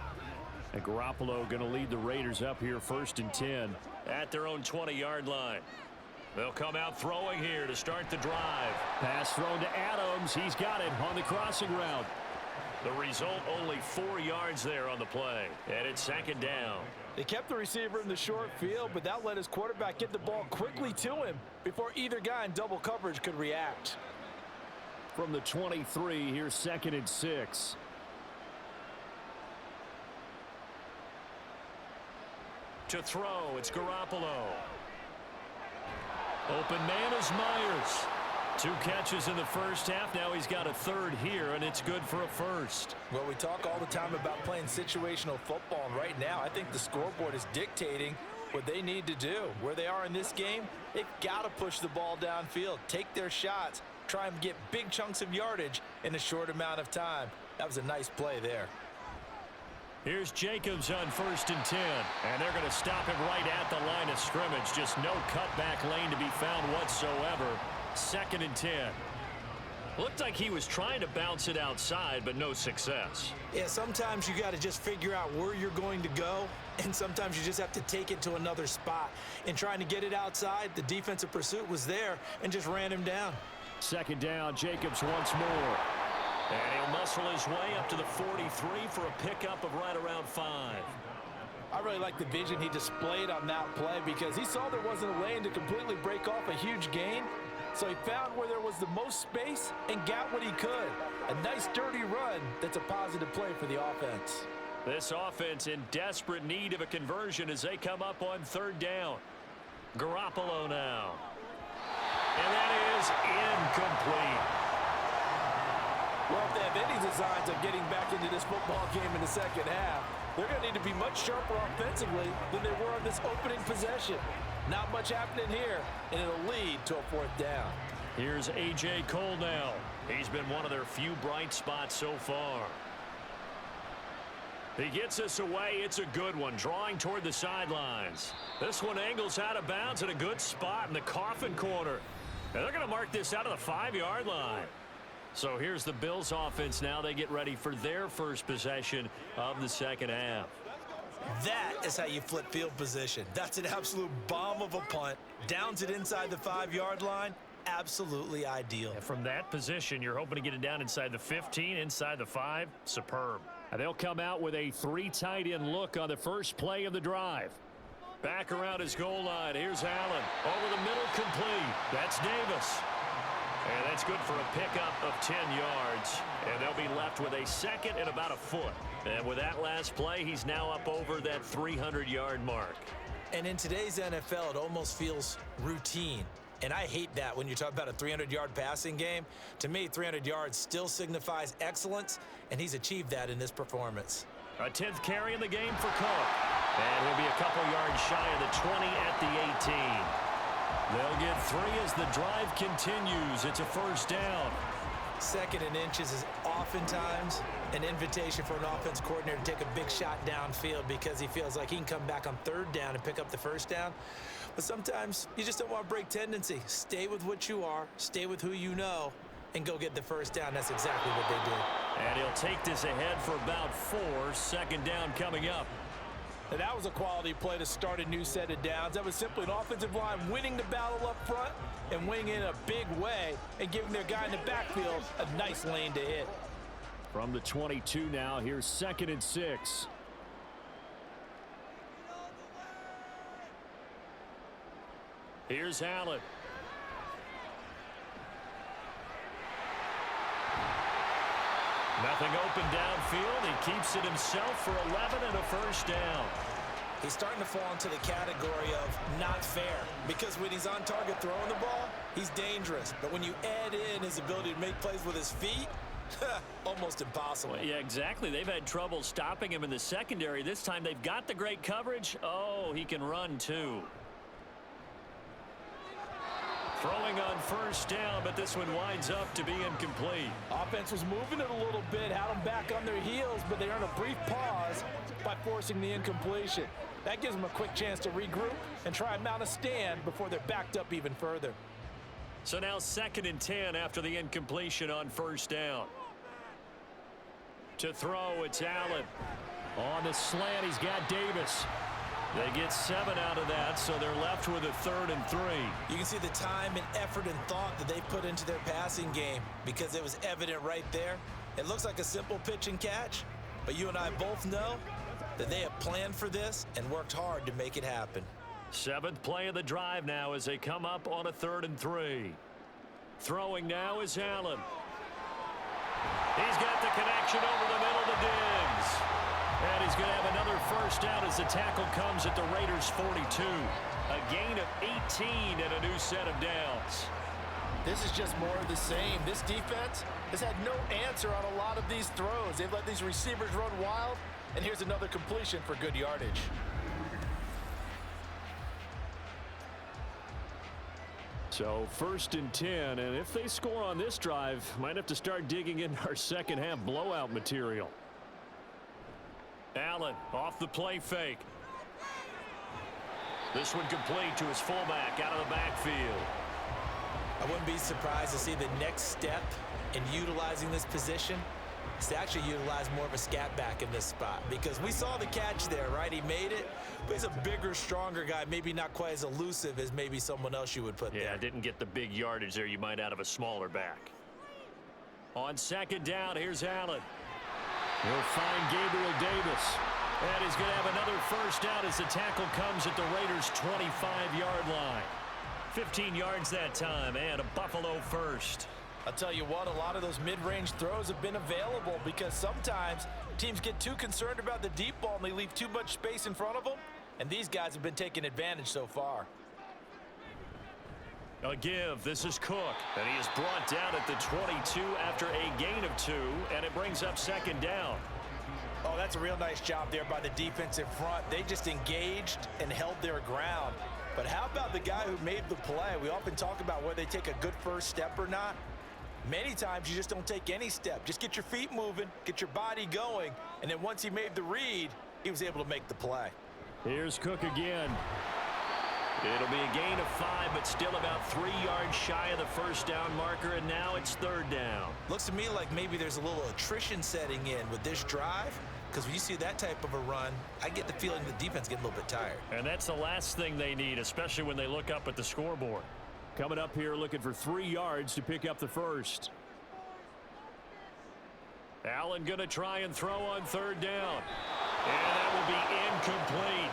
B: And Garoppolo going to lead the Raiders up here 1st and 10.
F: At their own 20-yard line. They'll come out throwing here to start the drive.
B: Pass thrown to Adams. He's got it on the crossing route.
F: The result, only 4 yards there on the play. And it's 2nd down.
C: They kept the receiver in the short field, but that let his quarterback get the ball quickly to him before either guy in double coverage could react.
B: From the 23, here's 2nd and 6.
F: To throw, it's Garoppolo. Open man is Myers. 2 catches in the first half. Now he's got a 3rd here, and it's good for a 1st.
C: Well, we talk all the time about playing situational football, and right now I think the scoreboard is dictating what they need to do. Where they are in this game, they've got to push the ball downfield, take their shots, try and get big chunks of yardage in a short amount of time. That was a nice play there.
F: Here's Jacobs on 1st and 10, and they're going to stop him right at the line of scrimmage. Just no cutback lane to be found whatsoever. 2nd and 10. Looked like he was trying to bounce it outside, but no success.
C: Yeah, sometimes you got to just figure out where you're going to go, and sometimes you just have to take it to another spot. In trying to get it outside, the defensive pursuit was there and just ran him down.
B: 2nd down, Jacobs once more.
F: And he'll muscle his way up to the 43 for a pickup of right around 5.
C: I really like the vision he displayed on that play because he saw there wasn't a lane to completely break off a huge gain. So he found where there was the most space and got what he could. A nice, dirty run that's a positive play for the offense.
F: This offense in desperate need of a conversion as they come up on 3rd down. Garoppolo now. And that is incomplete.
C: Well, if they have any designs of getting back into this football game in the second half, they're going to need to be much sharper offensively than they were on this opening possession. Not much happening here, and it'll lead to a 4th down.
F: Here's A.J. Cole now. He's been one of their few bright spots so far. He gets us away. It's a good one, drawing toward the sidelines. This one angles out of bounds at a good spot in the coffin corner. And they're going to mark this out of the 5-yard line. So here's the Bills offense now. They get ready for their first possession of the second half.
C: That is how you flip field position. That's an absolute bomb of a punt. Downs it inside the 5-yard line. Absolutely ideal.
F: And from that position, you're hoping to get it down inside the 15, inside the 5. Superb. And they'll come out with a 3 tight end look on the first play of the drive. Back around his goal line. Here's Allen. Over the middle, complete. That's Davis. And that's good for a pickup of 10 yards. And they'll be left with a 2nd and about a foot. And with that last play, he's now up over that 300-yard mark.
C: And in today's NFL, it almost feels routine. And I hate that when you talk about a 300-yard passing game. To me, 300 yards still signifies excellence, and he's achieved that in this performance.
F: A 10th carry in the game for Cook. And he'll be a couple yards shy of the 20 at the 18. They'll get 3 as the drive continues. It's a 1st down.
C: 2nd and inches is oftentimes an invitation for an offense coordinator to take a big shot downfield because he feels like he can come back on 3rd down and pick up the 1st down. But sometimes you just don't want to break tendency. Stay with what you are, stay with who you know, and go get the 1st down. That's exactly what they did.
F: And he'll take this ahead for about 4. 2nd down coming up.
C: And that was a quality play to start a new set of downs. That was simply an offensive line winning the battle up front and winning in a big way and giving their guy in the backfield a nice lane to hit.
B: From the 22 now, here's 2nd and 6.
F: Here's Allen. Nothing open downfield. He keeps it himself for 11 and a 1st down.
C: He's starting to fall into the category of not fair because when he's on target throwing the ball, he's dangerous. But when you add in his ability to make plays with his feet, almost impossible.
F: Well, yeah, exactly. They've had trouble stopping him in the secondary. This time they've got the great coverage. Oh, he can run too. Throwing on 1st down, but this one winds up to be incomplete.
C: Offense was moving it a little bit, had them back on their heels, but they earned a brief pause by forcing the incompletion. That gives them a quick chance to regroup and try and mount a stand before they're backed up even further.
F: So now 2nd and 10 after the incompletion on 1st down. To throw, it's Allen.
B: On the slant, he's got Davis.
F: They get 7 out of that, so they're left with a 3rd and 3.
C: You can see the time and effort and thought that they put into their passing game because it was evident right there. It looks like a simple pitch and catch, but you and I both know that they have planned for this and worked hard to make it happen.
F: 7th play of the drive now as they come up on a 3rd and 3. Throwing now is Allen. He's got the connection over the middle to Diggs. And he's going to have another 1st down as the tackle comes at the Raiders' 42. A gain of 18 and a new set of downs.
C: This is just more of the same. This defense has had no answer on a lot of these throws. They've let these receivers run wild, and here's another completion for good yardage.
B: So 1st and 10, and if they score on this drive, might have to start digging in our second half blowout material.
F: Allen off the play fake. This one complete to his fullback out of the backfield.
C: I wouldn't be surprised to see the next step in utilizing this position is to actually utilize more of a scat back in this spot because we saw the catch there, right? He made it, but he's a bigger, stronger guy, maybe not quite as elusive as maybe someone else you would put there.
F: Yeah, didn't get the big yardage there you might out of a smaller back. On second down, here's Allen. He'll find Gabriel Davis. And he's going to have another first down as the tackle comes at the Raiders' 25-yard line. 15 yards that time, and a Buffalo first.
C: I'll tell you what, a lot of those mid-range throws have been available because sometimes teams get too concerned about the deep ball and they leave too much space in front of them, and these guys have been taking advantage so far.
F: A give. This is Cook, and he is brought down at the 22 after a gain of 2, and it brings up second down.
C: Oh, that's a real nice job there by the defense in front. They just engaged and held their ground. But how about the guy who made the play? We often talk about whether they take a good first step or not. Many times you just don't take any step. Just get your feet moving, get your body going, and then once he made the read, he was able to make the play.
F: Here's Cook again. It'll be a gain of 5, but still about 3 yards shy of the first down marker, and now it's third down.
C: Looks to me like maybe there's a little attrition setting in with this drive, because when you see that type of a run, I get the feeling the defense getting a little bit tired.
F: And that's the last thing they need, especially when they look up at the scoreboard.
B: Coming up here looking for 3 yards to pick up the first.
F: Allen going to try and throw on third down. And that will be incomplete.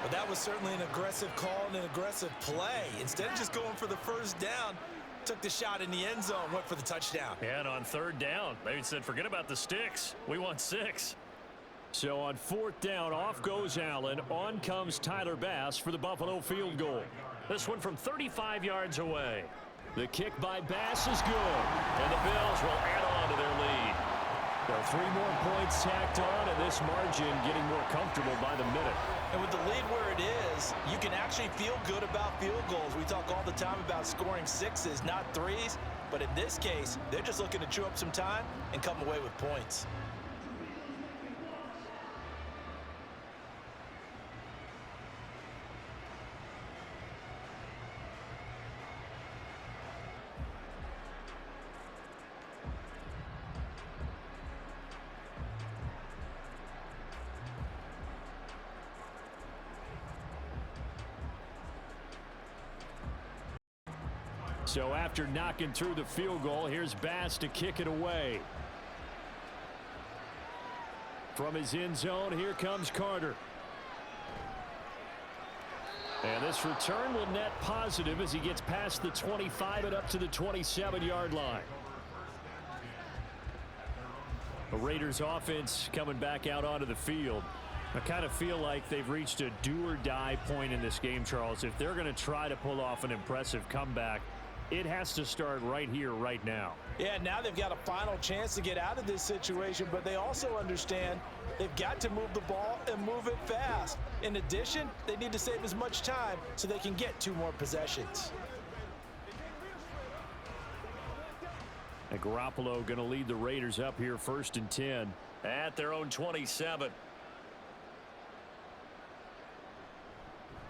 C: But that was certainly an aggressive call and an aggressive play. Instead of just going for the first down, took the shot in the end zone, went for the touchdown.
F: And on third down, they said, forget about the sticks. We want 6.
B: So on fourth down, off goes Allen. On comes Tyler Bass for the Buffalo field goal.
F: This one from 35 yards away.
B: The kick by Bass is good.
F: And the Bills will add on to their lead.
B: There are 3 more points tacked on, and this margin getting more comfortable by the minute.
C: And with the lead where it is, you can actually feel good about field goals. We talk all the time about scoring 6s, not 3s. But in this case, they're just looking to chew up some time and come away with points.
B: So after knocking through the field goal, here's Bass to kick it away. From his end zone, here comes Carter. And this return will net positive as he gets past the 25 and up to the 27-yard line. The Raiders offense coming back out onto the field. I kind of feel like they've reached a do-or-die point in this game, Charles. If they're going to try to pull off an impressive comeback, it has to start right here, right now.
C: Yeah, now they've got a final chance to get out of this situation, but they also understand they've got to move the ball and move it fast. In addition, they need to save as much time so they can get 2 more possessions.
B: And Garoppolo going to lead the Raiders up here 1st and 10.
F: At their own 27.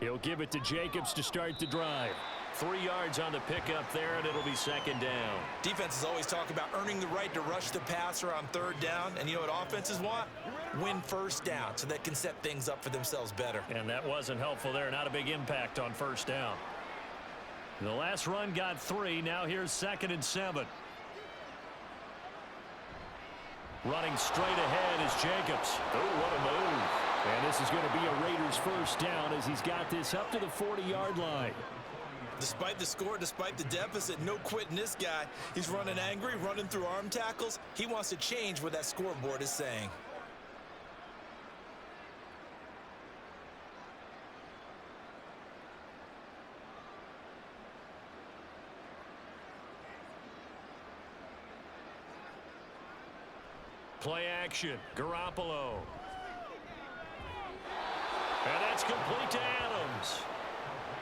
B: He'll give it to Jacobs to start the drive.
F: 3 yards on the pickup there, and it'll be second down.
C: Defenses always talk about earning the right to rush the passer on third down, and you know what offenses want? Win first down so they can set things up for themselves better.
F: And that wasn't helpful there. Not a big impact on first down. The last run got 3. Now here's 2nd and 7. Running straight ahead is Jacobs. Oh, what a move.
B: And this is going to be a Raiders first down as he's got this up to the 40-yard line.
C: Despite the score, despite the deficit, no quitting this guy. He's running angry, running through arm tackles. He wants to change what that scoreboard is saying.
F: Play action. Garoppolo. And that's complete to Adams.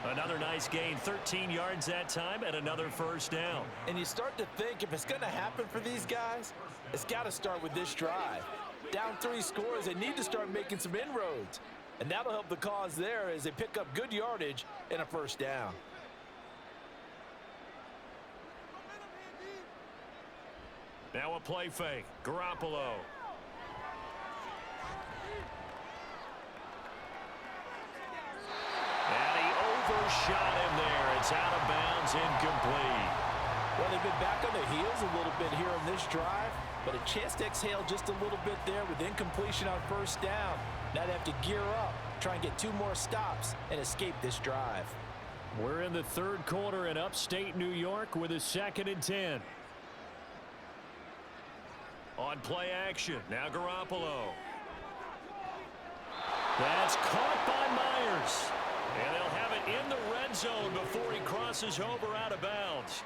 F: Another nice gain, 13 yards that time, and another first down.
C: And you start to think if it's going to happen for these guys, it's got to start with this drive. Down 3 scores, they need to start making some inroads. And that'll help the cause there as they pick up good yardage and a first down.
F: Now a play fake. Garoppolo. And he overshot him there. It's out of bounds, incomplete.
C: Well, they've been back on their heels a little bit here on this drive, but a chance to exhale just a little bit there with incompletion on first down. Now they have to gear up, try and get 2 more stops, and escape this drive.
B: We're in the third quarter in upstate New York with a 2nd and 10.
F: On play action, now Garoppolo.
B: That's caught by Myers.
F: And they'll have it in the red zone before he crosses over out of bounds.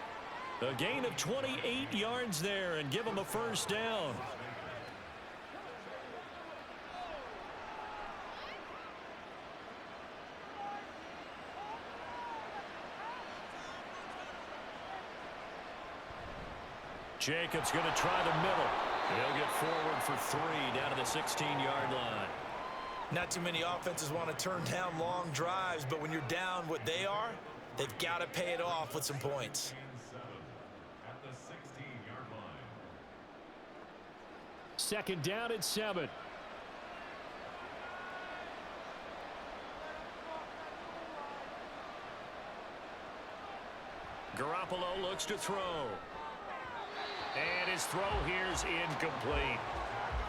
B: A gain of 28 yards there and give him a first down.
F: Jacobs going to try the middle. He'll get forward for 3 down to the 16-yard line.
C: Not too many offenses want to turn down long drives, but when you're down what they are, they've got to pay it off with some points.
H: At the 16-yard line.
B: 2nd down at 7.
F: Garoppolo looks to throw. And his throw here's incomplete.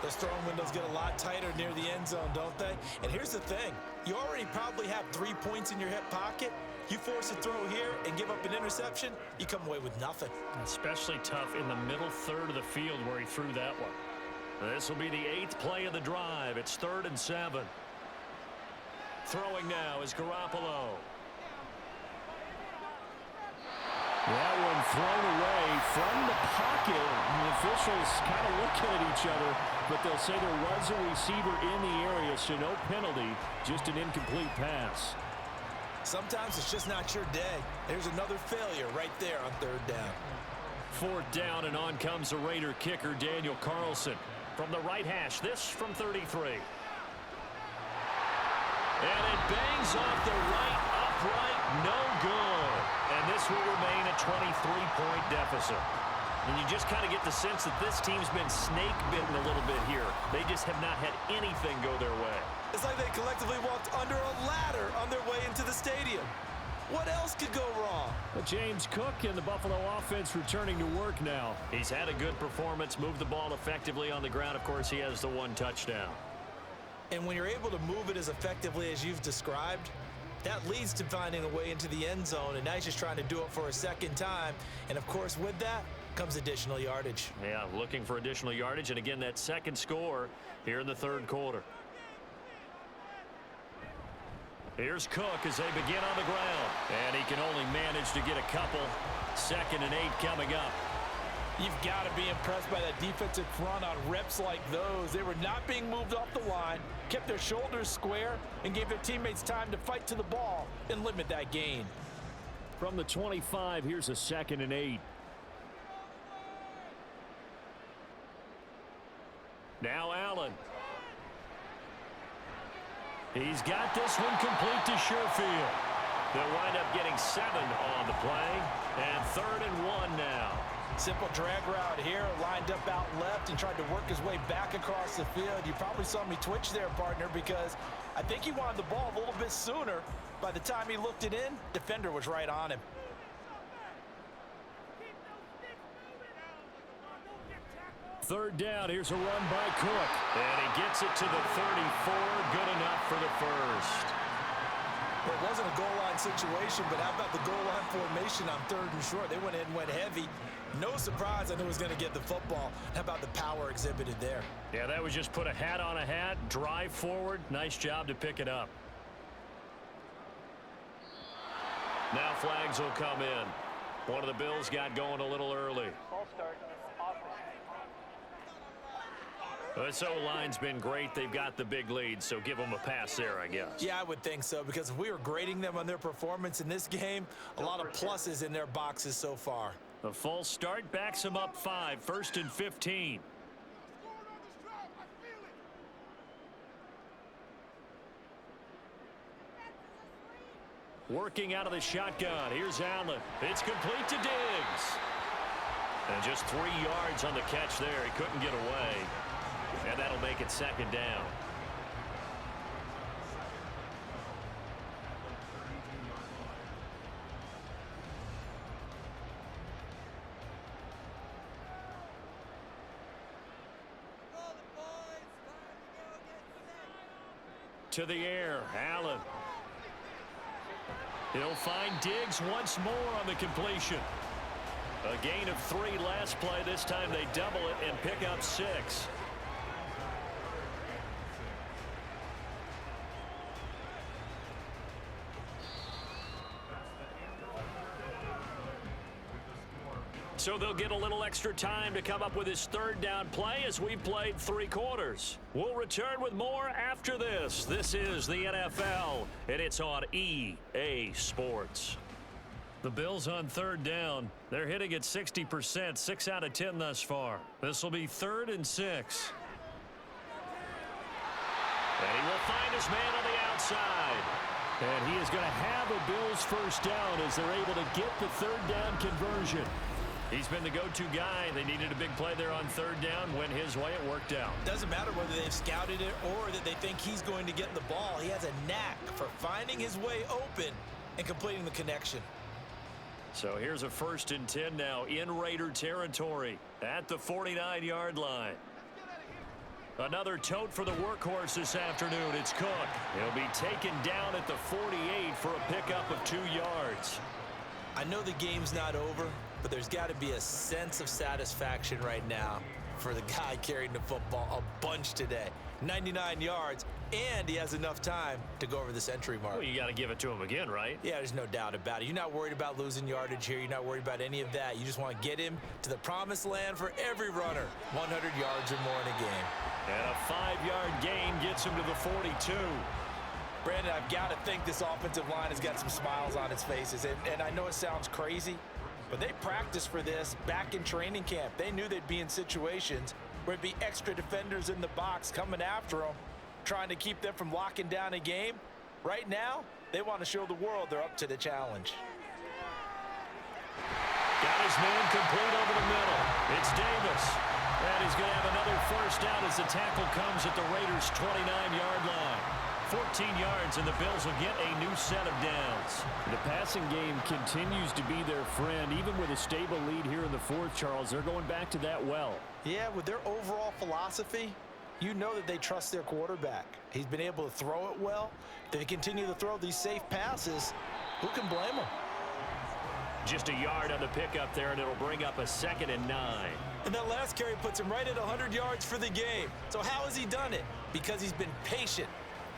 C: Those throwing windows get a lot tighter near the end zone, don't they? And here's the thing. You already probably have 3 points in your hip pocket. You force a throw here and give up an interception, you come away with nothing.
F: Especially tough in the middle third of the field where he threw that one. This will be the 8th play of the drive. It's 3rd and 7. Throwing now is Garoppolo.
B: That one thrown away from the pocket. The officials kind of looking at each other, but they'll say there was a receiver in the area, so no penalty, just an incomplete pass.
C: Sometimes it's just not your day. There's another failure right there on 3rd down.
F: 4th down, and on comes the Raider kicker, Daniel Carlson. From the right hash, this from 33. And it bangs off the right upright, no good. And this will remain a 23-point deficit. And you just kind of get the sense that this team's been snake-bitten a little bit here. They just have not had anything go their way.
C: It's like they collectively walked under a ladder on their way into the stadium. What else could go wrong?
B: But James Cook and the Buffalo offense returning to work now.
F: He's had a good performance, moved the ball effectively on the ground. Of course, he has the 1 touchdown.
C: And when you're able to move it as effectively as you've described, that leads to finding a way into the end zone, and now he's just trying to do it for a 2nd time. And, of course, with that comes additional yardage.
F: Yeah, looking for additional yardage, and again, that 2nd score here in the 3rd quarter. Here's Cook as they begin on the ground, and he can only manage to get a couple. 2nd and 8 coming up.
C: You've got to be impressed by that defensive front on reps like those. They were not being moved off the line, kept their shoulders square, and gave their teammates time to fight to the ball and limit that gain.
B: From the 25, here's a 2nd and 8.
F: Now Allen. He's got this one complete to Sherfield. They'll wind up getting 7 on the play, and 3rd and 1 now.
C: Simple drag route here, lined up out left and tried to work his way back across the field. You probably saw me twitch there, partner, because I think he wanted the ball a little bit sooner. By the time he looked it in, defender was right on him.
B: Third down, here's a run by Cook.
F: And he gets it to the 34, good enough for the first.
C: Well, it wasn't a goal line situation, but how about the goal line formation on 3rd and short? They went in, went heavy. No surprise, I knew he was going to get the football. How about the power exhibited there?
F: Yeah, that was just put a hat on a hat, drive forward. Nice job to pick it up. Now flags will come in. One of the Bills got going a little early.
E: Ball start.
F: This O-line's been great. They've got the big lead, so give them a pass there, I guess.
C: Yeah, I would think so, because if we were grading them on their performance in this game, a lot of pluses in their boxes so far.
F: A false start backs them up 5, 1st and 15. Working out of the shotgun. Here's Allen. It's complete to Diggs. And just 3 yards on the catch there. He couldn't get away. And that'll make it 2nd down.
B: to the air. Allen. He'll find Diggs once more on the completion. A gain of 3 last play. This time they double it and pick up 6. So they'll get a little extra time to come up with his 3rd down play as we've played 3 quarters. We'll return with more after this. This is the NFL, and it's on EA Sports. The Bills on 3rd down. They're hitting at 60%, 6 out of 10 thus far. This will be 3rd and 6. And he will find his man on the outside. And he is going to have a Bills 1st down as they're able to get the 3rd down conversion. He's been the go-to guy. They needed a big play there on 3rd down. Went his way. It worked out.
C: Doesn't matter whether they've scouted it or that they think he's going to get the ball. He has a knack for finding his way open and completing the connection.
B: So here's a 1st and 10 now in Raider territory at the 49-yard line. Another tote for the workhorse this afternoon. It's Cook. He'll be taken down at the 48 for a pickup of 2 yards.
C: I know the game's not over, but there's got to be a sense of satisfaction right now for the guy carrying the football a bunch today. 99 yards, and he has enough time to go over the century mark.
B: Well, you got to give it to him again, right?
C: Yeah, there's no doubt about it. You're not worried about losing yardage here. You're not worried about any of that. You just want to get him to the promised land for every runner. 100 yards or more in a game.
B: And a 5-yard gain gets him to the 42.
C: Brandon, I've got to think this offensive line has got some smiles on its faces. And I know it sounds crazy, but they practiced for this back in training camp. They knew they'd be in situations where there'd be extra defenders in the box coming after them, trying to keep them from locking down a game. Right now, they want to show the world they're up to the challenge.
B: Got his man complete over the middle. It's Davis. And he's going to have another 1st down as the tackle comes at the Raiders' 29-yard line. 14 yards, and the Bills will get a new set of downs.
F: The passing game continues to be their friend. Even with a stable lead here in the 4th, Charles, they're going back to that well.
C: Yeah, with their overall philosophy, you know that they trust their quarterback. He's been able to throw it well. If they continue to throw these safe passes, who can blame them?
B: Just a yard on the pickup there, and it'll bring up a 2nd and 9.
C: And that last carry puts him right at 100 yards for the game. So how has he done it? Because he's been patient,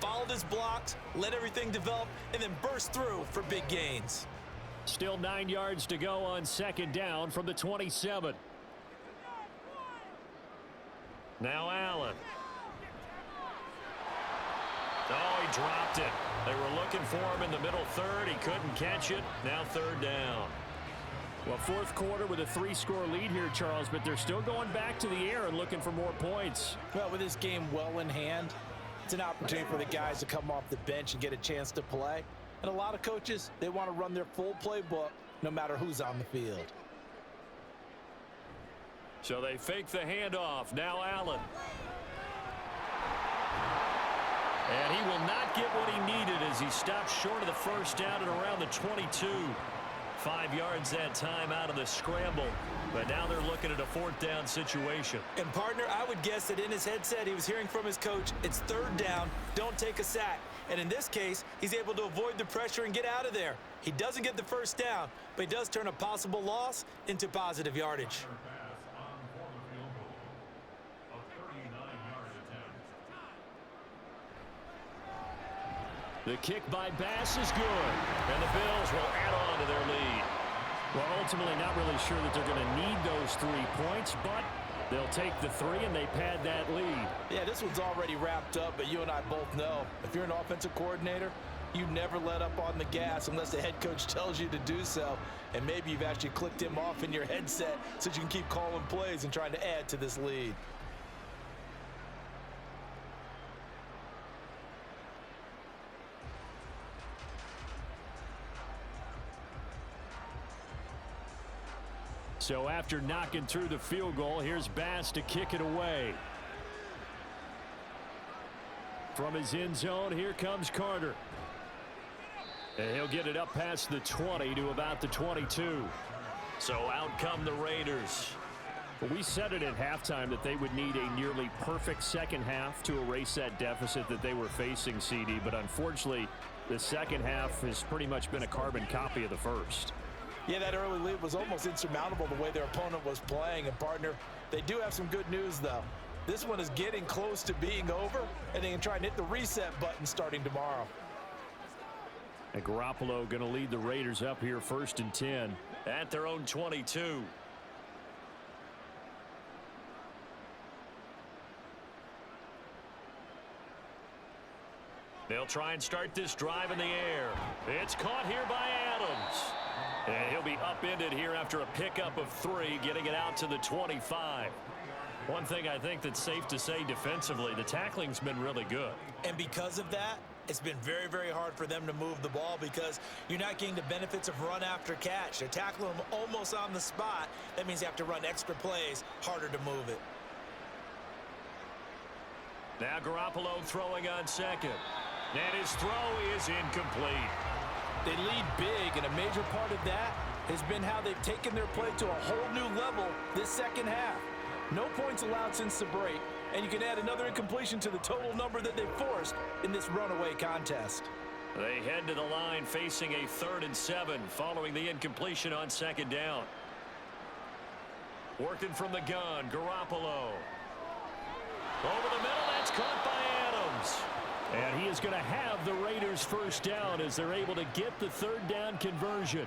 C: followed his blocks, let everything develop, and then burst through for big gains.
F: Still 9 yards to go on 2nd down from the 27.
B: Now Allen. Oh, he dropped it. They were looking for him in the middle 3rd. He couldn't catch it. Now 3rd down.
F: Well, 4th quarter with a 3-score lead here, Charles, but they're still going back to the air and looking for more points.
C: Well, with this game well in hand, it's an opportunity for the guys to come off the bench and get a chance to play. And a lot of coaches, they want to run their full playbook no matter who's on the field.
B: So they fake the handoff. Now Allen. And he will not get what he needed as he stopped short of the 1st down at around the 22. 5 yards that time out of the scramble. But now they're looking at a 4th down situation.
C: And, partner, I would guess that in his headset he was hearing from his coach, it's 3rd down, don't take a sack. And in this case, he's able to avoid the pressure and get out of there. He doesn't get the 1st down, but he does turn a possible loss into positive yardage.
B: The kick by Bass is good, and the Bills will add on to their lead.
F: Well, ultimately not really sure that they're going to need those 3 points, but they'll take the 3 and they pad that lead.
C: Yeah, this one's already wrapped up, but you and I both know if you're an offensive coordinator, you never let up on the gas unless the head coach tells you to do so. And maybe you've actually clicked him off in your headset so you can keep calling plays and trying to add to this lead.
F: So after knocking through the field goal, here's Bass to kick it away. From his end zone, here comes Carter. And he'll get it up past the 20 to about the 22.
B: So out come the Raiders. We said it at halftime that they would need a nearly perfect second half to erase that deficit that they were facing, CD. But unfortunately, the second half has pretty much been a carbon copy of the first.
C: Yeah, that early lead was almost insurmountable the way their opponent was playing. And, partner, they do have some good news, though. This one is getting close to being over, and they can try and hit the reset button starting tomorrow.
B: And Garoppolo going to lead the Raiders up here 1st and 10.
F: At their own 22. They'll try and start this drive in the air. It's caught here by Adams. And he'll be upended here after a pickup of 3, getting it out to the 25. One thing I think that's safe to say defensively, the tackling's been really good.
C: And because of that, it's been very, very hard for them to move the ball because you're not getting the benefits of run after catch. They're tackling them almost on the spot. That means you have to run extra plays, harder to move it.
F: Now Garoppolo throwing on second. And his throw is incomplete.
C: They lead big, and a major part of that has been how they've taken their play to a whole new level this second half. No points allowed since the break, and you can add another incompletion to the total number that they forced in this runaway contest.
F: They head to the line facing a 3rd and 7 following the incompletion on second down. Working from the gun, Garoppolo. Over the middle, that's caught by Adams.
B: And he is going to have the Raiders first down as they're able to get the 3rd down conversion.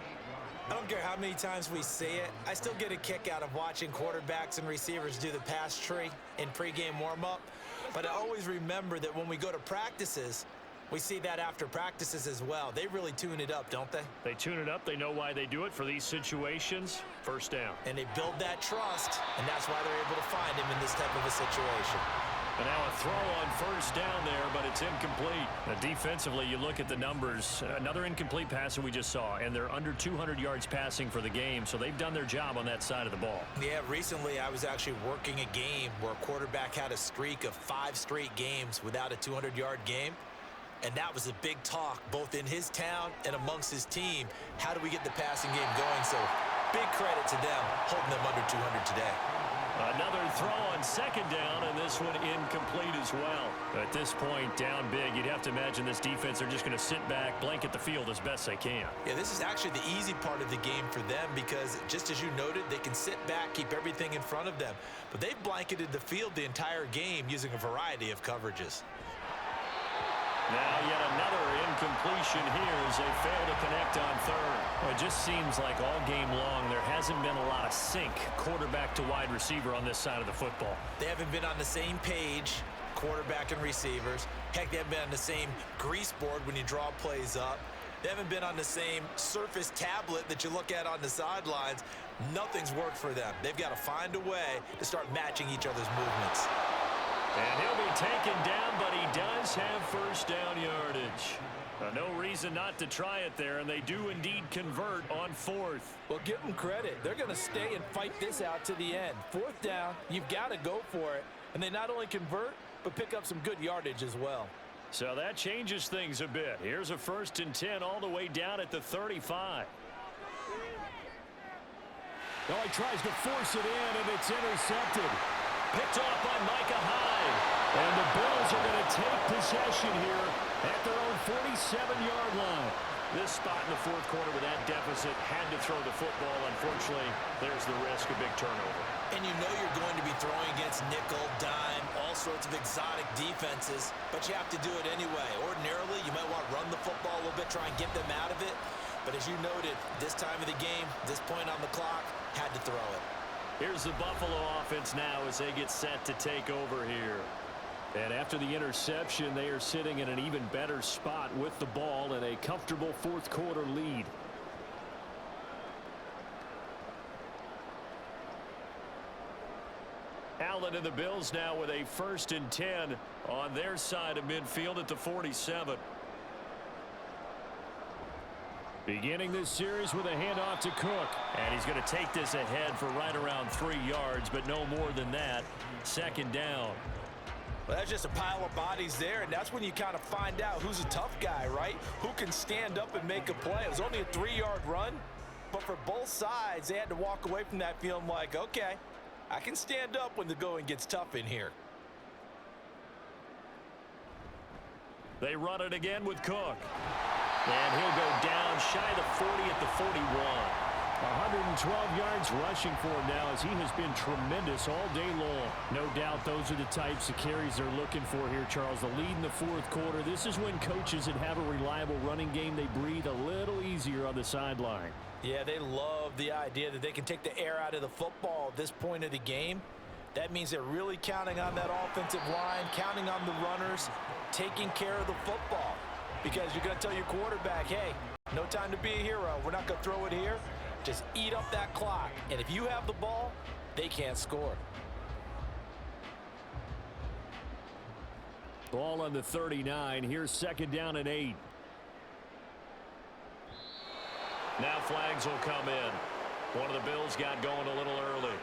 C: I don't care how many times we see it. I still get a kick out of watching quarterbacks and receivers do the pass tree in pregame warm-up. But I always remember that when we go to practices, we see that after practices as well. They really tune it up, don't they?
B: They tune it up. They know why they do it for these situations. First down.
C: And they build that trust, and that's why they're able to find him in this type of a situation.
F: And now a throw on first down there, but it's incomplete.
B: Now defensively, you look at the numbers. Another incomplete pass that we just saw, and they're under 200 yards passing for the game, so they've done their job on that side of the ball.
C: Yeah, recently I was actually working a game where a quarterback had a streak of 5 straight games without a 200-yard game. And that was a big talk, both in his town and amongst his team. How do we get the passing game going? So big credit to them holding them under 200 today.
F: Another throw on second down, and this one incomplete as well.
B: At this point, down big, you'd have to imagine this defense are just going to sit back, blanket the field as best they can.
C: Yeah, this is actually the easy part of the game for them because, just as you noted, they can sit back, keep everything in front of them. But they've blanketed the field the entire game using a variety of coverages.
F: Now yet another incompletion here as they fail to connect on 3rd.
B: Well, it just seems like all game long there hasn't been a lot of sync quarterback to wide receiver on this side of the football.
C: They haven't been on the same page, quarterback and receivers. Heck, they haven't been on the same grease board when you draw plays up. They haven't been on the same Surface tablet that you look at on the sidelines. Nothing's worked for them. They've got to find a way to start matching each other's movements.
F: And he'll be taken down, but he does have first down yardage. No reason not to try it there, and they do indeed convert on 4th.
C: Well, give them credit. They're going to stay and fight this out to the end. 4th down, you've got to go for it. And they not only convert, but pick up some good yardage as well.
F: So that changes things a bit. Here's a 1st and 10 all the way down at the 35.
B: Well, he tries to force it in, and it's intercepted.
F: Picked off by Micah Hyde.
B: And the Bills are going to take possession here at their own 47-yard line.
F: This spot in the 4th quarter with that deficit had to throw the football. Unfortunately, there's the risk of big turnover.
C: And you know you're going to be throwing against nickel, dime, all sorts of exotic defenses, but you have to do it anyway. Ordinarily, you might want to run the football a little bit, try and get them out of it. But as you noted, this time of the game, this point on the clock, had to throw it.
F: Here's the Buffalo offense now as they get set to take over here.
B: And after the interception, they are sitting in an even better spot with the ball and a comfortable 4th quarter lead.
F: Allen and the Bills now with a 1st and 10 on their side of midfield at the 47.
B: Beginning this series with a handoff to Cook.
F: And he's going to take this ahead for right around 3 yards, but no more than that. 2nd down.
C: Well, that's just a pile of bodies there, and that's when you kind of find out who's a tough guy, right? Who can stand up and make a play. It was only a 3-yard run, but for both sides, they had to walk away from that feeling like, okay, I can stand up when the going gets tough in here.
F: They run it again with Cook. And he'll go down shy of the 40 at the 41.
B: 112 yards rushing for him now as he has been tremendous all day long. No doubt those are the types of carries they're looking for here, Charles. The lead in the fourth quarter. This is when coaches that have a reliable running game, they breathe a little easier on the sideline.
C: Yeah, they love the idea that they can take the air out of the football at this point of the game. That means they're really counting on that offensive line, counting on the runners, taking care of the football. Because you're going to tell your quarterback, hey, no time to be a hero. We're not going to throw it here. Just eat up that clock. And if you have the ball, they can't score.
B: Ball on the 39. Here's 2nd down and 8.
F: Now flags will come in. One of the Bills got going a little early.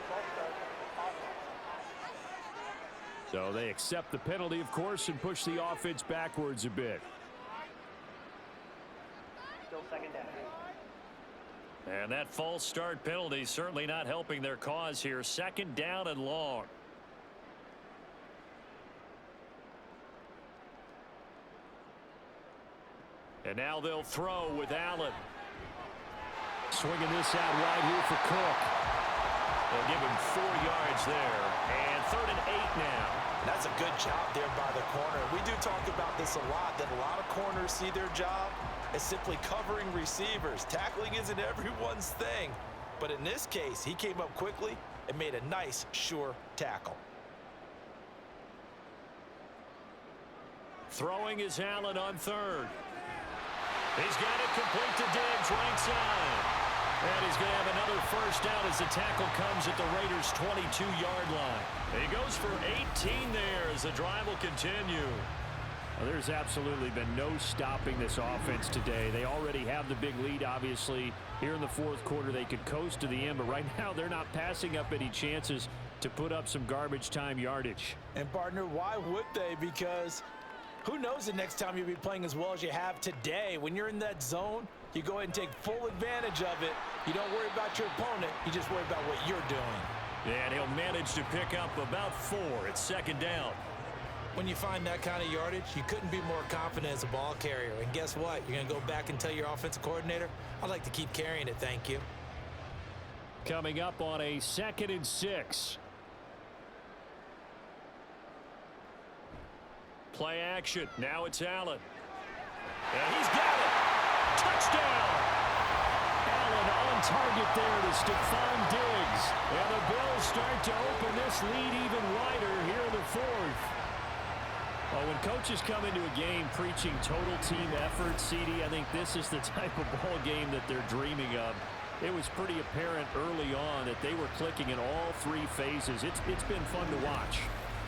B: So they accept the penalty, of course, and push the offense backwards a bit.
E: Still 2nd down.
F: And that false start penalty certainly not helping their cause here. 2nd down and long. And now they'll throw with Allen.
B: Swinging this out wide here for Cook.
F: They'll give him 4 yards there. And 3rd and 8 now.
C: That's a good job there by the corner. We do talk about this a lot, that a lot of corners see their job as simply covering receivers. Tackling isn't everyone's thing. But in this case, he came up quickly and made a nice, sure tackle.
F: Throwing is Allen on 3rd. He's got it complete to Diggs, right side. And he's going to have another first down as the tackle comes at the Raiders' 22-yard line. He goes for 18 there as the drive will continue.
B: Well, there's absolutely been no stopping this offense today. They already have the big lead, obviously. Here in the fourth quarter, they could coast to the end, but right now they're not passing up any chances to put up some garbage time yardage.
C: And, partner, why would they? Because who knows the next time you'll be playing as well as you have today. When you're in that zone, you go ahead and take full advantage of it. You don't worry about your opponent. You just worry about what you're doing.
F: Yeah, and he'll manage to pick up about 4 at 2nd down.
C: When you find that kind of yardage, you couldn't be more confident as a ball carrier. And guess what? You're going to go back and tell your offensive coordinator, I'd like to keep carrying it, thank you.
B: Coming up on a 2nd and 6.
F: Play action. Now it's Allen. And he's got it. Touchdown.
B: Allen on target there to Stephon Diggs. And the Bills start to open this lead even wider here in the fourth. Well, when coaches come into a game preaching total team effort, CD, I think this is the type of ball game that they're dreaming of. It was pretty apparent early on that they were clicking in all 3 phases. It's been fun to watch.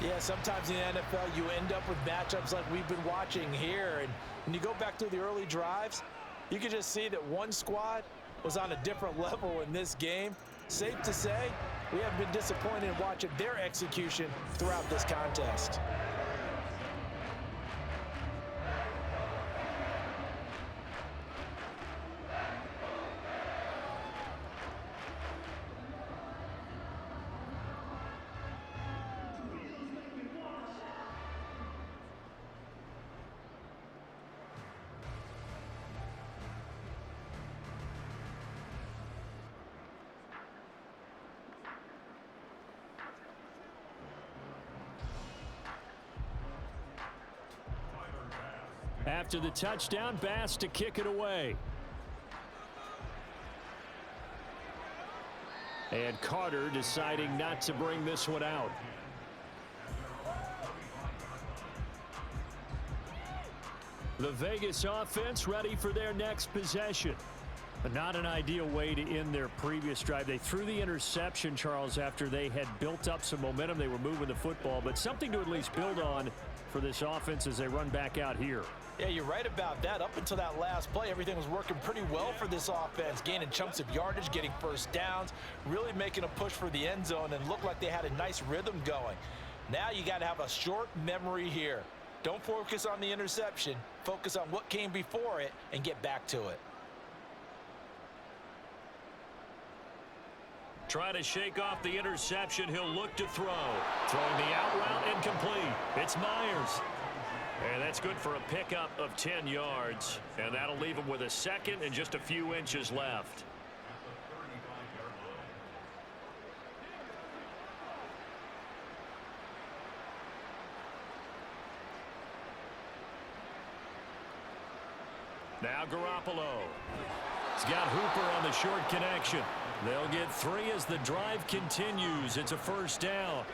C: Yeah, sometimes in the NFL you end up with matchups like we've been watching here. And when you go back to the early drives, you can just see that one squad was on a different level in this game. Safe to say, we have been disappointed in watching their execution throughout this contest.
B: After the touchdown, Bass to kick it away. And Carter deciding not to bring this one out. The Vegas offense ready for their next possession. But not an ideal way to end their previous drive. They threw the interception, Charles, after they had built up some momentum. They were moving the football, but something to at least build on for this offense as they run back out here.
C: Yeah, you're right about that. Up until that last play, everything was working pretty well for this offense, gaining chunks of yardage, getting first downs, really making a push for the end zone, and looked like they had a nice rhythm going. Now you got to have a short memory here. Don't focus on the interception. Focus on what came before it and get back to it.
F: Try to shake off the interception. He'll look to throw. Throwing the out route incomplete. It's Myers. And that's good for a pickup of 10 yards. And that'll leave him with a second and just a few inches left. Now Garoppolo. He's got Hooper on the short connection. They'll get 3 as the drive continues. It's a first down.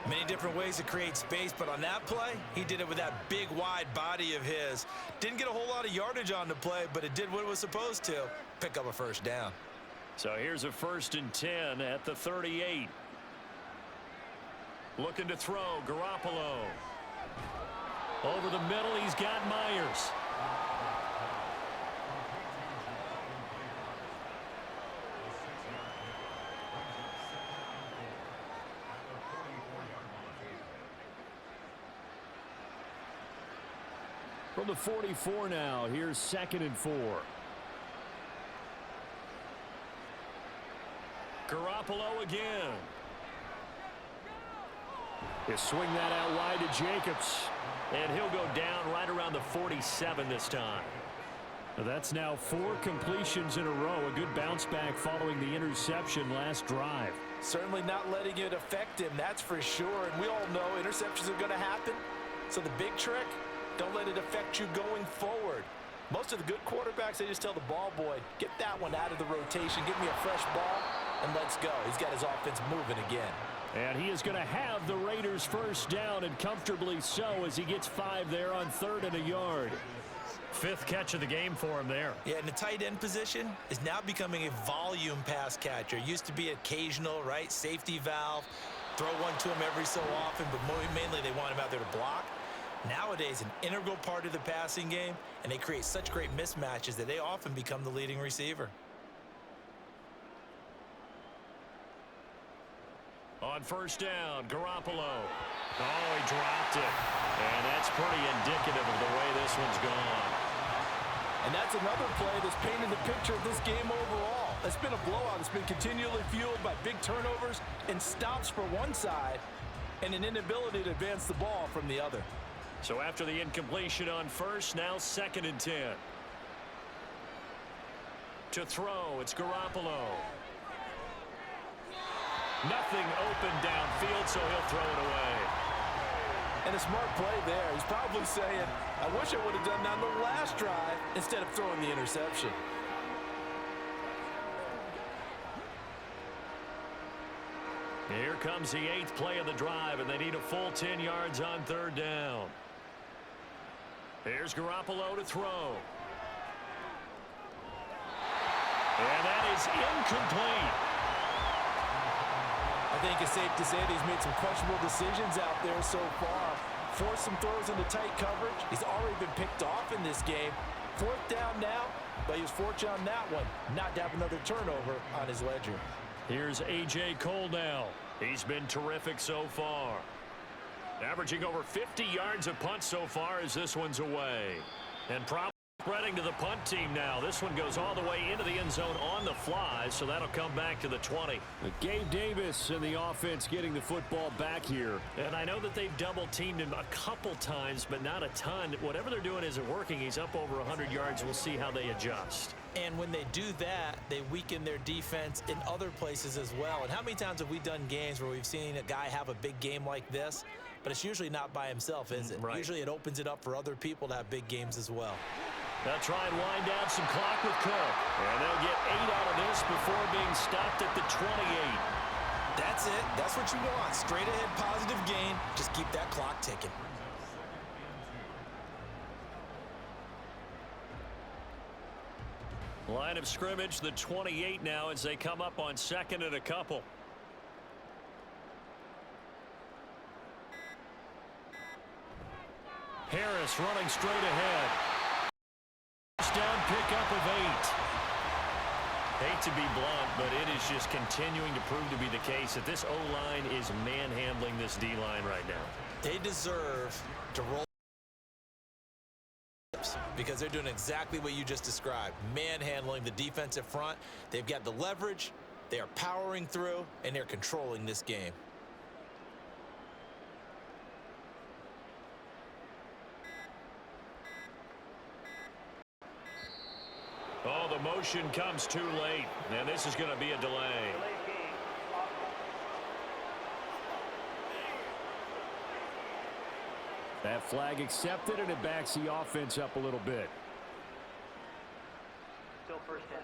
C: Many different ways to create space, but on that play, he did it with that big, wide body of his. Didn't get a whole lot of yardage on the play, but it did what it was supposed to, pick up a first down.
F: So here's a 1st and 10 at the 38. Looking to throw, Garoppolo. Over the middle, he's got Myers.
B: From the 44 now, here's 2nd and 4.
F: Garoppolo again.
B: You swing that out wide to Jacobs.
F: And he'll go down right around the 47 this time.
B: That's now 4 completions in a row. A good bounce back following the interception last drive.
C: Certainly not letting it affect him, that's for sure. And we all know interceptions are going to happen. So the big trick, don't let it affect you going forward. Most of the good quarterbacks, they just tell the ball boy, get that one out of the rotation, give me a fresh ball, and let's go. He's got his offense moving again.
B: And he is going to have the Raiders first down, and comfortably so, as he gets 5 there on 3rd and a yard.
F: 5th catch of the game for him there.
C: Yeah, and the tight end position is now becoming a volume pass catcher. Used to be occasional, right? Safety valve, throw one to him every so often, but mainly they want him out there to block. Nowadays, an integral part of the passing game, and they create such great mismatches that they often become the leading receiver.
F: On first down, Garoppolo. Oh, he dropped it. And that's pretty indicative of the way this one's gone.
C: And that's another play that's painted the picture of this game overall. It's been a blowout. It's been continually fueled by big turnovers and stops for one side and an inability to advance the ball from the other.
F: So after the incompletion on first, now 2nd and 10. To throw, it's Garoppolo. Nothing open downfield, so he'll throw it away.
C: And a smart play there. He's probably saying, I wish I would have done that on the last drive instead of throwing the interception.
F: Here comes the 8th play of the drive, and they need a full 10 yards on 3rd down. Here's Garoppolo to throw. And that is incomplete.
C: I think it's safe to say that he's made some questionable decisions out there so far. Forced some throws into tight coverage. He's already been picked off in this game. 4th down now, but he was fortunate on that one not to have another turnover on his ledger.
F: Here's A.J. Cole now. He's been terrific so far. Averaging over 50 yards a punt so far as this one's away. And probably spreading to the punt team now. This one goes all the way into the end zone on the fly, so that'll come back to the 20.
B: Gabe Davis and the offense getting the football back here.
F: And I know that they've double-teamed him a couple times, but not a ton. Whatever they're doing isn't working. He's up over 100 yards. We'll see how they adjust.
C: And when they do that, they weaken their defense in other places as well. And how many times have we done games where we've seen a guy have a big game like this, but it's usually not by himself, is it?
F: Right.
C: Usually it opens it up for other people to have big games as well.
F: They'll try and wind down some clock with Cook. And they'll get 8 out of this before being stopped at the 28.
C: That's it. That's what you want. Straight ahead positive gain. Just keep that clock ticking.
F: Line of scrimmage, the 28 now as they come up on 2nd and a couple. Harris running straight ahead. Down pickup of 8. Hate to be blunt, but it is just continuing to prove to be the case that this O-line is manhandling this D-line right now.
C: They deserve to roll because they're doing exactly what you just described. Manhandling the defensive front. They've got the leverage, They are powering through, and they're controlling this game.
F: Oh, the motion comes too late, and this is going to be a delay.
E: Delayed game.
B: That flag accepted, and it backs the offense up a little bit.
E: Still first down.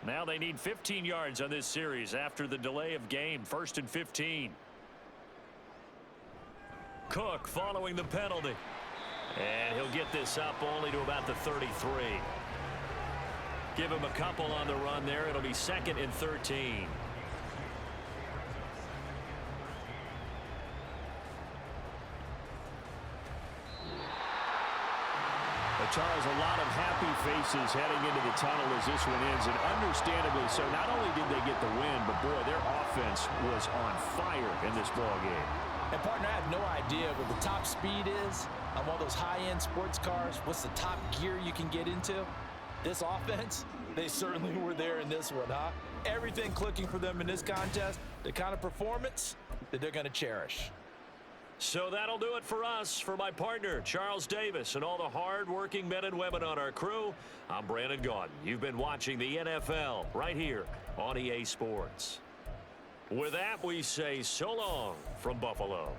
F: Now they need 15 yards on this series after the delay of game. 1st and 15. Cook following the penalty. And he'll get this up only to about the 33. Give him a couple on the run there. It'll be 2nd and 13.
B: Charles, a lot of happy faces heading into the tunnel as this one ends, and understandably so. Not only did they get the win, but boy, their offense was on fire in this ball game.
C: And partner, I have no idea what the top speed is on one of those high-end sports cars. What's the top gear you can get into? This offense, they certainly were there in this one, huh? Everything clicking for them in this contest, the kind of performance that they're going to cherish.
F: So that'll do it for us. For my partner, Charles Davis, and all the hard-working men and women on our crew, I'm Brandon Gaudin. You've been watching the NFL right here on EA Sports. With that, we say so long from Buffalo.